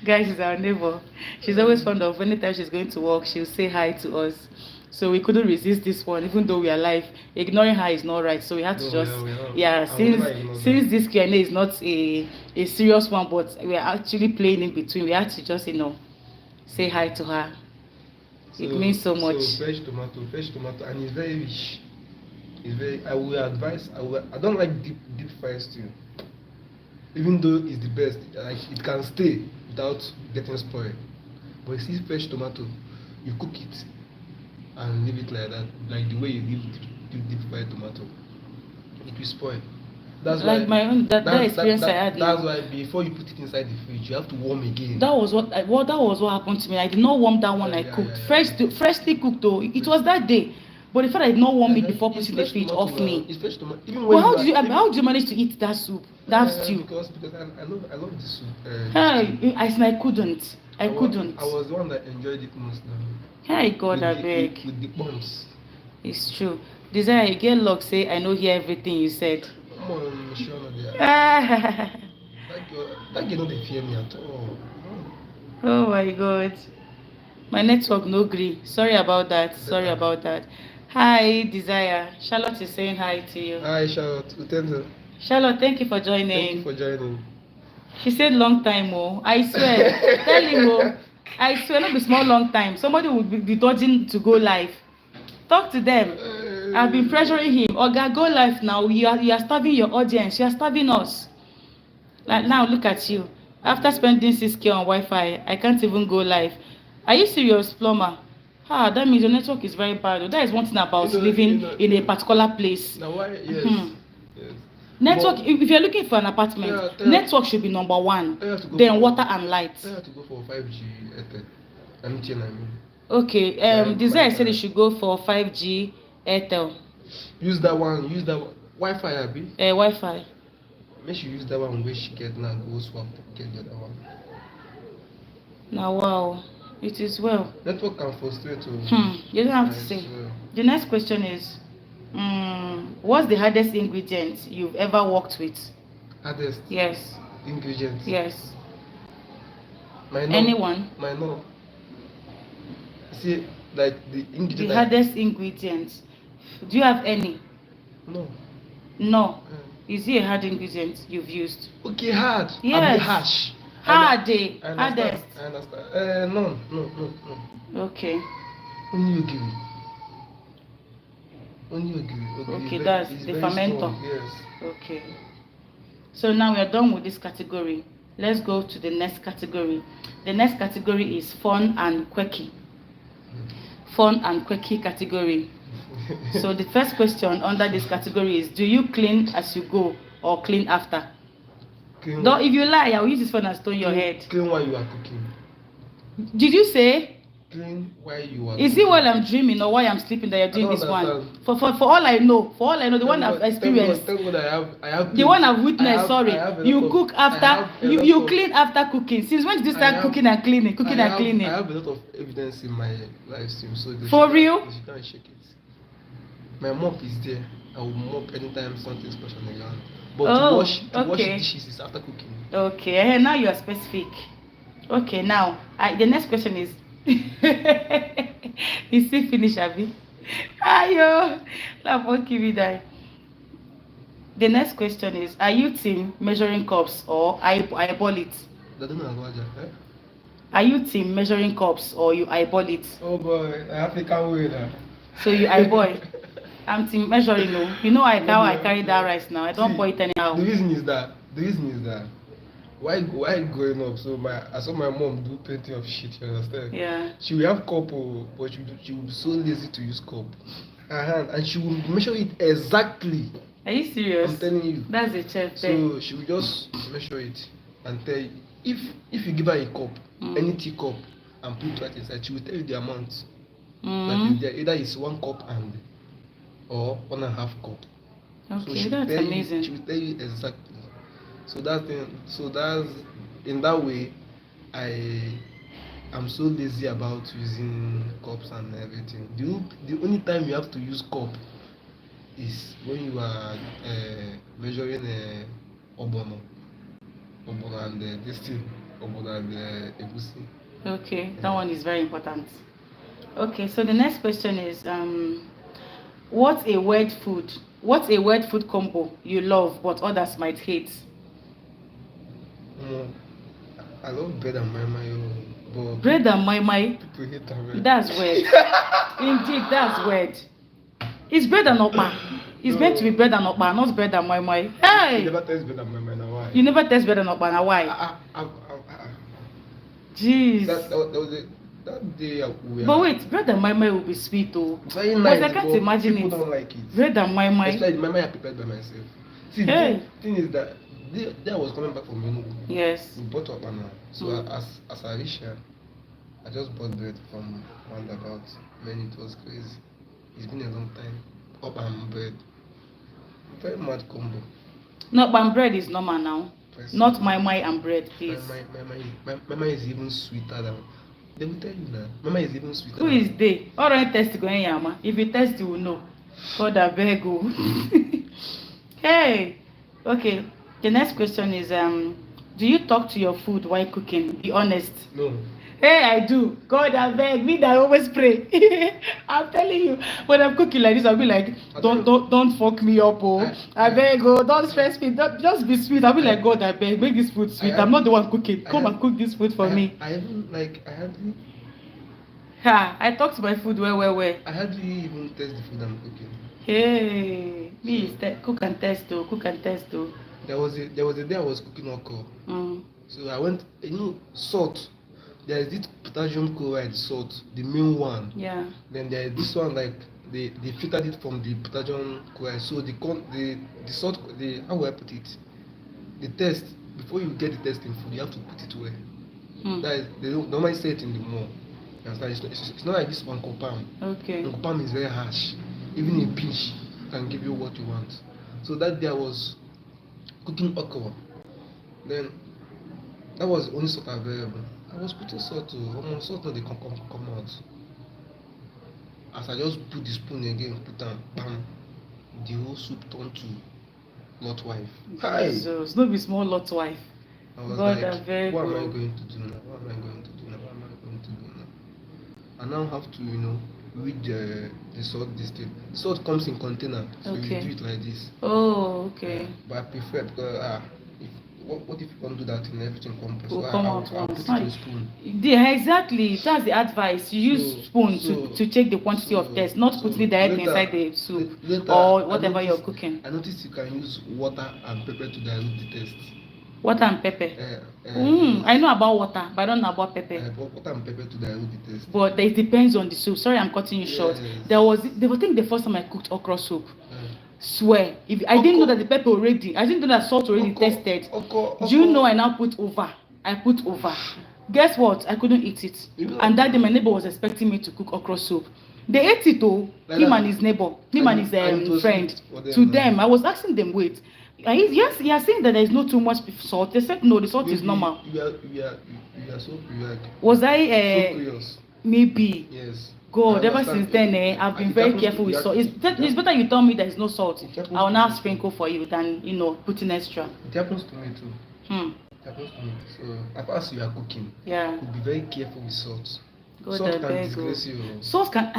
Guys, she's our neighbor. She's always fond of anytime she's going to work, she'll say hi to us. So we couldn't resist this one, even though we are live. Ignoring her is not right, so we had to since this Q&A is not a serious one, but we are actually playing in between. We had to just say hi to her. It means so much. So fresh tomato, and it's very rich. It's very. I will advise. I don't like deep fried stew. Even though it's the best, like it can stay without getting spoiled. But you see fresh tomato, you cook it and leave it like that, like the way you leave deep fried tomato, it will spoil. That's like why my own that experience I had. That's why before you put it inside the fridge, you have to warm again. That was what happened to me. I did not warm that one I cooked. Freshly cooked though. It was that day. But the fact I did not warm it before putting the fridge off me. It's fresh tomato. Well, how did you manage to eat that soup, stew? Because I love the soup. I couldn't. I couldn't. I was the one that enjoyed it most now. Hey God, I beg. With the bombs. It's true. Desire, you get luck. Say I know hear everything you said. Come on, Michelle. That girl don't fear me at all. Oh my God. My network no gree. Sorry about that. Hi, Desire. Charlotte is saying hi to you. Hi, Charlotte. Charlotte, thank you for joining. Thank you for joining. She said long time, oh. I swear. Tell him, oh. I swear, not be small long time. Somebody would be dodging to go live. Talk to them. I've been pressuring him. Oga, go live now. You are starving your audience. You are starving us. Like now, look at you. After spending 6K on Wi-Fi, I can't even go live. Are you serious, plumber? That means your network is very bad. That is one thing about living in a particular place. Now why? Yes. Yes. Network. If you're looking for an apartment, network should be number one. Then water and light. I have to go for 5G Airtel. MTN, I mean. Okay. Desire said you should go for 5G Airtel. Use that one. Wi-Fi, Abi. Wi-Fi. Make sure you use that one where she get now. Go swap. Get the other one. Now wow. It is well. Network can frustrate you. You don't have to say. The next question is, what's the hardest ingredient you've ever worked with? Hardest? Yes. Ingredient? Yes. Anyone? No. See, like the ingredient. The hardest ingredient. Do you have any? No. No. Is it a hard ingredient you've used? Okay, hard. Yes. Harsh. Hardest. I understand. No. Okay. Only Ogiri. Okay, that's the fermenter. Yes. Okay. So now we are done with this category. Let's go to the next category. The next category is fun and quirky. Fun and quirky category. So the first question under this category is: do you clean as you go or clean after? Don't, if you lie, I will use this phone and stone your head. Clean while you are cooking. Did you say? Clean while you are. Is it while I'm dreaming or while I'm sleeping that you're doing this one? For all I know, the one I've experienced. I have. The one I've witnessed. You cook after. You clean after cooking. Since when did you start cooking and cleaning? I have a lot of evidence in my live stream, so for real. You can't shake it. My mop is there. I will mop anytime something special on the ground. But to wash dishes is after cooking. Okay, now you are specific. Okay, now the next question is: is it finished, Abi? Ayo, die. The next question is: are you team measuring cups or eyeball it? Are you team measuring cups or you eyeball it? Oh boy, African way now. So you eyeball. I'm team measuring. You know I carry that rice now. I don't boil it anyhow. The reason is that why growing up, so I saw my mom do plenty of shit. You understand? Yeah. She will have cup, but she will be so lazy to use cup. And she will measure it exactly Are you serious? I'm telling you. That's a chef there. So she will just measure it and tell you. If you give her a cup, any tea cup, and put right inside, she will tell you the amount. That is there. Either it's 1 cup and or 1.5 cup. Okay, So that's amazing. She will tell you exactly. So that's in that way, I'm so lazy about using cups and everything. The only time you have to use cup is when you are measuring obono and this thing, obono and egusi. Okay, that one is very important. Okay, so the next question is what's a weird food combo you love but others might hate? I love bread and mayo, but Bread and mai. people hate that. That's weird. Indeed, that's weird. It's bread and okpa. It's meant to be bread and okpa, not bread and mai. You Hey! never taste bread and mayo, now why? You never taste bread and okpa, now why? Jeez. That day we But wait, bread and mai will be sweet though. very But nice, I can't but imagine people it. don't like it. Bread and mai. Especially the mama I prepared by myself. See, Hey. the thing is that day I was coming back from Enugu. Yes. We bought up now. So as I reached here, I just bought bread from roundabout. Man, it was crazy. It's been a long time. Up and bread. Very mad combo. No, but bread is normal now. Yes. Not mai and bread, please. Mama is even sweeter than. They will tell you now. Mama is even sweeter. Who is they? All right, test going yama. If you test, you will know. God, I beg you. Hey. Okay. The next question is do you talk to your food while cooking? Be honest. No. Hey, I do. God, I beg me that I always pray. I'm telling you, when I'm cooking like this, I'll be like, don't fuck me up, oh. I beg, oh, don't stress me. Don't, just be sweet. I'll be like, God, I beg, make this food sweet. I'm not the one cooking. Come and cook this food for me. I hardly I talk to my food well. I hardly even taste the food I'm cooking. Hey, me is cook and test though. There was a day I was cooking okra. So I went, salt. There is this potassium chloride salt, the main one. Yeah. Then there is this one like they filtered it from the potassium chloride. So the salt, how will I put it? The test, before you get the test in food, you have to put it well. That is, they don't normally say it in the mall. You understand? It's not like this one palm. Okay. Palm is very harsh. Even a pinch can give you what you want. So that day I was cooking okra. Then that was the only salt available. I was putting salt to almost salt not they come out. As I just put the spoon again, put them, bam, the whole soup turned to Lot wife. Hi. Jesus, no be small Lot wife. I was God, like, I beg what am I you. going to do now? What am I going to do now? What am I going to do now? I now have to, read the salt this thing. The salt comes in container, so Okay. you do it like this. Oh, okay. But I prefer because what if you don't do that and everything comes? Will So come I'll out put once. it in a spoon. Yeah, exactly. That's the advice. You use So- spoon so- to check the quantity of test, not putting it directly later- inside the soup later, or I whatever you're noticed- cooking. I noticed you can use water and pepper to dilute the taste. Water and pepper. I know about water, but I don't know about pepper. Water and pepper to dilute the taste. But it depends on the soup. Sorry, I'm cutting you short. Yes. I think the first time I cooked okra soup. Uh, Swear, if I didn't know that the pepper already, I didn't know that salt already tested. Do you know I now put over? I put over. Guess what? I couldn't eat it. And that day my neighbor was expecting me to cook okra soup. They ate it though. Like Him that? and his neighbor, him and his And it was friend. sweet for them, To no? them, I was asking them, wait. Yes, you are saying that there is not too much salt. They said no, the salt is Maybe normal. You are so Was so I curious. maybe? Yes. God, I ever understand. since then, I've been It very happens- careful with it salt. happens- It's better you tell me there is no salt. It happens I will to now me. sprinkle for you than putting extra. It happens to me too. Hmm. It happens to me. So as you are cooking, Yeah. be very careful with salt. God, Salt I can beg disgrace you. you. Salt can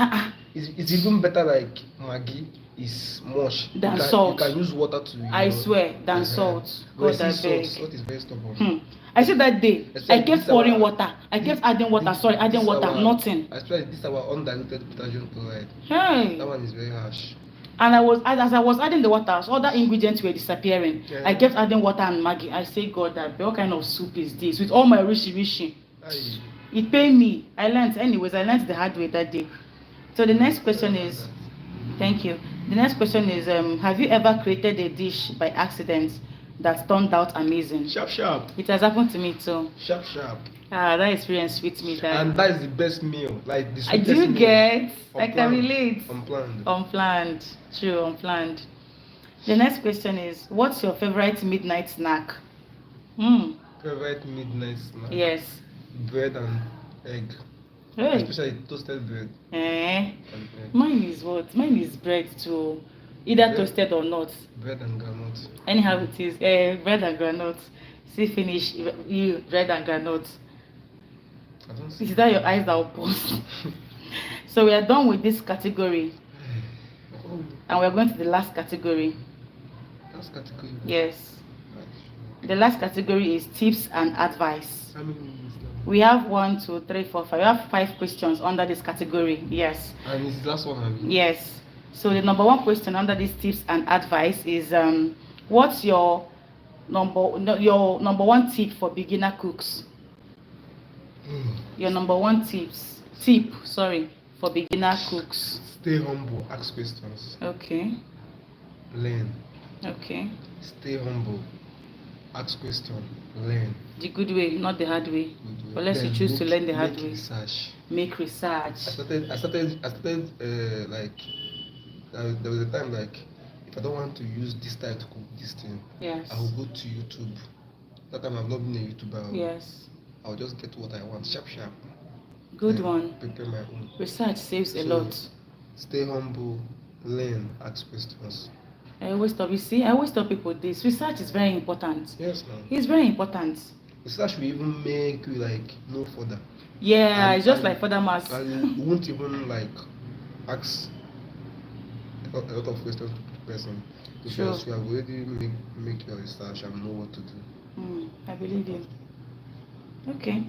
It's even better like Maggi is much Than you salt. You can use water to. I swear than salt. But God, I see, beg. salt is very stubborn. I said that day, It's I like kept this pouring our- water. I kept adding water. Sorry, adding This water. our- Nothing. I swear this is our undiluted potassium chloride. Hey. That one is very harsh. And as I was adding the water, other ingredients were disappearing. Yeah. I kept adding water and Maggi. I say, God, what kind of soup is this? With all my rishi. Aye. It paid me. I learned the hard way that day. So the next question is, thank you. The next question is, have you ever created a dish by accident that turned out amazing? Sharp, sharp. It has happened to me too. Sharp, sharp. That experience sweet me. And that is the best meal. Like the I sweetest do meal. get. I can Unplanned. relate. Unplanned. Unplanned. True, unplanned. The next question is, what's your favorite midnight snack? Favorite midnight snack? Yes. Bread and egg. Hey. Especially toasted bread. Eh. And egg. Mine is what? Mine is bread too. Either Bread. toasted or not. Bread and granite. Anyhow it is. Bread and granite. See finish you bread and granite. I don't see. Is that your eyes that will pause? So we are done with this category. Oh, And we're going to the last category. that's category. Yes. The last category is tips and advice. How many minutes now? We have 1, 2, 3, 4, 5. We have 5 questions under this category. Yes. And it's the last one, have you? Yes. So the number 1 question under these tips and advice is, what's your number 1 tip for beginner cooks? Your number 1 tip, for beginner cooks. Stay humble, ask questions, Okay. learn. Okay. Stay humble, ask questions, learn. The good way, not the hard way. Good way. Unless you Then choose to learn the hard make way. research. Make research. I started like there was a time like if I don't want to use this style to cook this thing, Yes. I will go to YouTube. That time I've not been a YouTuber. Yes. I'll just get what I want, sharp. Good Then one. Prepare my own. Research saves a So, lot. Stay humble, learn, ask questions. I always tell people this. Research is very important. Yes, man. It's very important. Research will even make you like know further. Yeah, And- it's just and- like further mass. And you won't even like ask a lot of questions to the person because you have already make your research and know what to do. I believe you. Okay.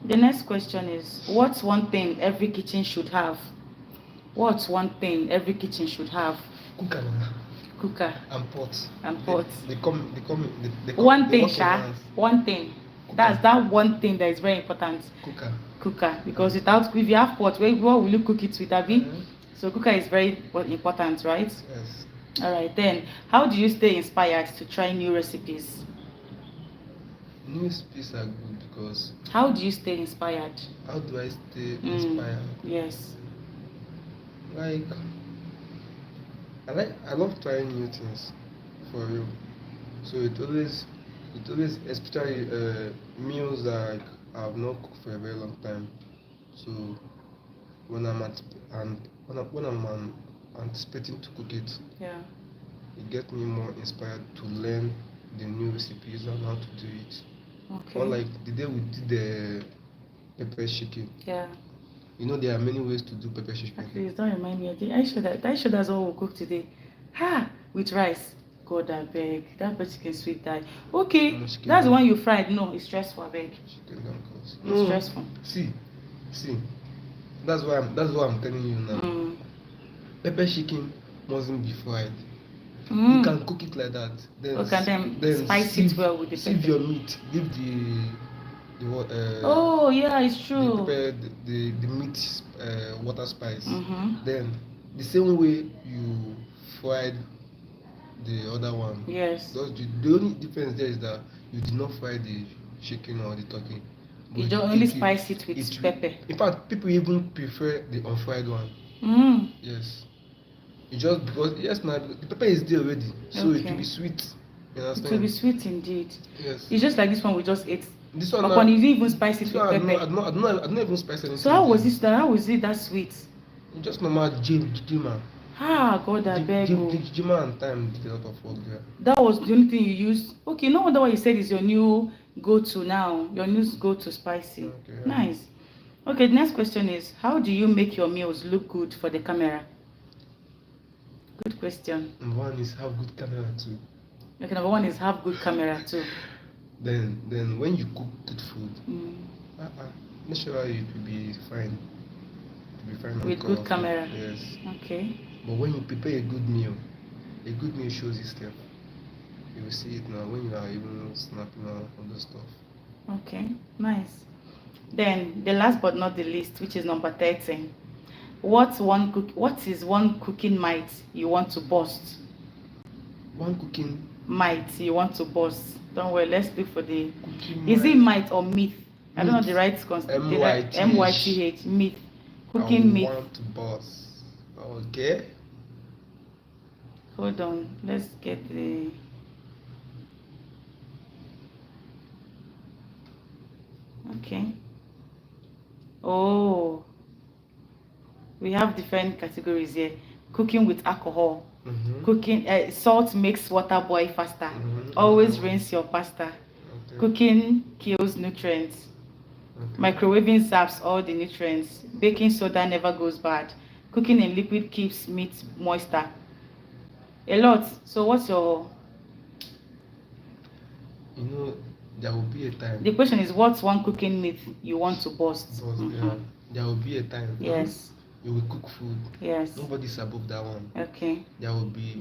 The next question is, what's one thing every kitchen should have? What's one thing every kitchen should have? Cooker Cooker and pot. and pot. They come. One they thing, work in Sha. hands. One thing. That's that one thing that is very important. Cooker. Because without, if you have pot, what will you cook it with, Abi? Mhm. So cooker is very important, right? Yes. All right. Then, how do you stay inspired to try new recipes? New recipes are good because How do you stay inspired? how do I stay inspired? Yes. Like I love trying new things for real. So it always especially meals that like, I've not cooked for a very long time. So when I'm anticipating to cook it, Yeah. it gets me more inspired to learn the new recipes and how to do it. Okay. Or like the day we did the pepper chicken. Yeah. You know there are many ways to do pepper chicken. Please don't remind me again. I sure that's what we'll cook today. With rice. God, I beg. That chicken sweet die. Okay, Chicken that's the don't- one you fried. No, it's stressful, I beg. Chicken don't cost. It's stressful. See. That's what I'm telling you now. Pepper chicken mustn't be fried. You can cook it like that. Then Okay, then spice it well with the sieve pepper. your meat. Leave the what? Oh yeah, it's true. The pepper, the meat water spice. Mm-hmm. Then the same way you fried the other one. Yes. The only difference there is that you did not fry the chicken or the turkey. But You don't only spice it with pepper. In fact, people even prefer the unfried one. Yes. It just because now the pepper is there already, so it Okay. will be sweet. You It understand? will be sweet indeed. Yes. It's just like this one we just ate. This one Upon you didn't even spice it this with one I pepper. don't even spice anything. So how was it that sweet? Just normal jima. God, I beg you. Jima and time did a lot of work there. That was the only thing you used. Okay, no wonder why you said is your new go-to now. Your new go-to spicy. Okay, yeah. Nice. Okay, the next question is, how do you make your meals look good for the camera? Good question. And one is have good camera too. Okay, number 1 is have good camera too. Then when you cook good food, Mm. naturally it will be fine. It will be fine and With good colorful. camera. Yes. Okay. But when you prepare a good meal shows itself. You will see it now when you are even snapping on the stuff. Okay, nice. Then the last but not the least, which is number 13. What is one cooking might you want to bust? One cooking Might you want to bust? Don't worry, let's look for the. cooking Is it might. might or myth? I don't know the right MYTH. MYTH myth. I Cooking myth. want to boss. Okay. Hold on, let's get the. Okay. Oh, we have different categories here. Cooking with alcohol. Mm-hmm. Cooking salt makes water boil faster. Mhm. Always rinse your pasta. Okay. Cooking kills nutrients. Okay. Microwaving zaps all the nutrients. Baking soda never goes bad. Cooking in liquid keeps meat moister. A lot. So what's your? You know, there will be a time. The question is, what's one cooking myth you want to bust? Because, Mhm. yeah, there will be a time. Yes. You will cook food. Yes. Nobody's above that one. Okay. There will be,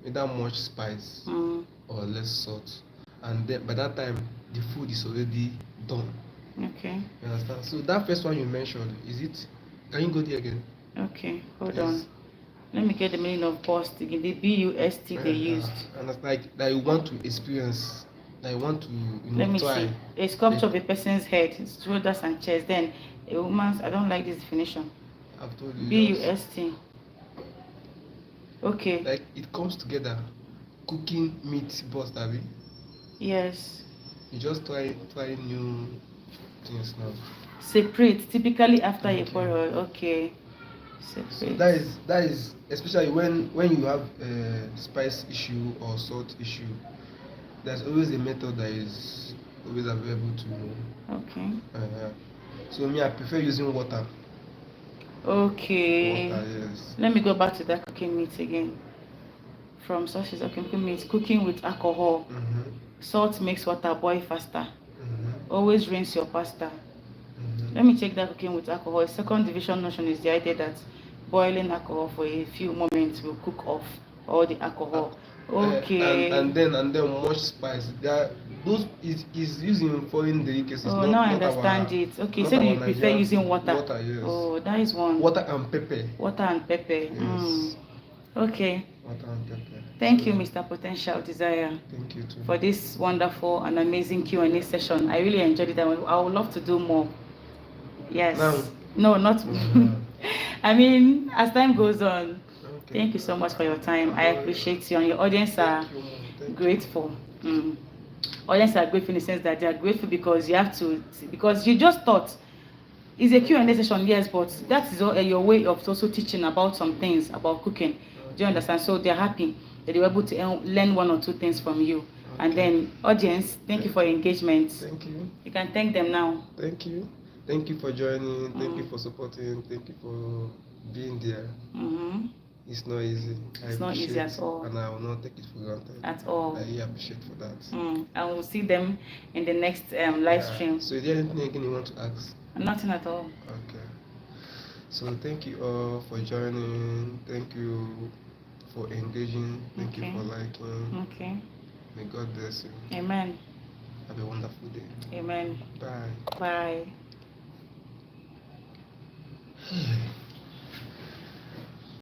either much spice Mm. or less salt. And then by that time, the food is already done. Okay. You understand? So that first one you mentioned, is it? Can you go there again? Okay. Hold Yes. on. Let me get the meaning of bust again. The BUST they used. And it's like that you want to experience, that you want to, Let me try. see. A sculpture of a person's head, shoulders, and chest. Then a woman's. I don't like this definition. I've told you. BUST. Okay. Like it comes together. Cooking meat bust, Abby. Yes. You just try new things now. Separate. Typically after a Okay. quarrel. Okay. So Separate. that is especially when you have a spice issue or salt issue. There's always a method that is always available to you. Okay. So me, I prefer using water. Okay. Water, yes. Let me go back to that cooking meat again. From sources of cooking meat, cooking with alcohol. Mm-hmm. Salt makes water boil faster. Mm-hmm. Always rinse your pasta. Mm-hmm. Let me check that cooking with alcohol. Second division notion is the idea that boiling alcohol for a few moments will cook off all the alcohol. Okay. And then much spice. Those is used in foreign delicacies. Oh, not, now I not understand our, it. Okay, not so our you prefer Nigerian using food. water. Water, yes. Oh, that is one. Water and pepper. Water and pepper. Yes. Okay. Water and pepper. Thank you, Mr. Potential Desire, Thank you too. for this wonderful and amazing Q&A session. I really enjoyed it. I would love to do more. Yes. Now. No, not. Mhm. I mean, as time goes on. Okay. Thank you so much for your time. I appreciate you, and your audience are Thank you, Mom. Thank you. grateful. Audience are grateful in the sense that they are grateful because you have to, because you just thought it's a Q&A session, yes, but that is your way of also teaching about some things about cooking. Do you understand? So they're happy that they were able to learn one or two things from you. And then audience, thank you for your engagement. Thank you. You can thank them now. Thank you. Thank you for joining. Thank you for supporting. Thank you for being there. Mm-hmm. It's not easy. It's not easy at all. And I will not take it for granted. At all. I really appreciate for that. And we'll see them in the next live stream. So is there anything again you want to ask? Nothing at all. Okay. So thank you all for joining. Thank you for engaging. Thank you for liking. Okay. May God bless you. Amen. Have a wonderful day. Amen. Bye. Bye.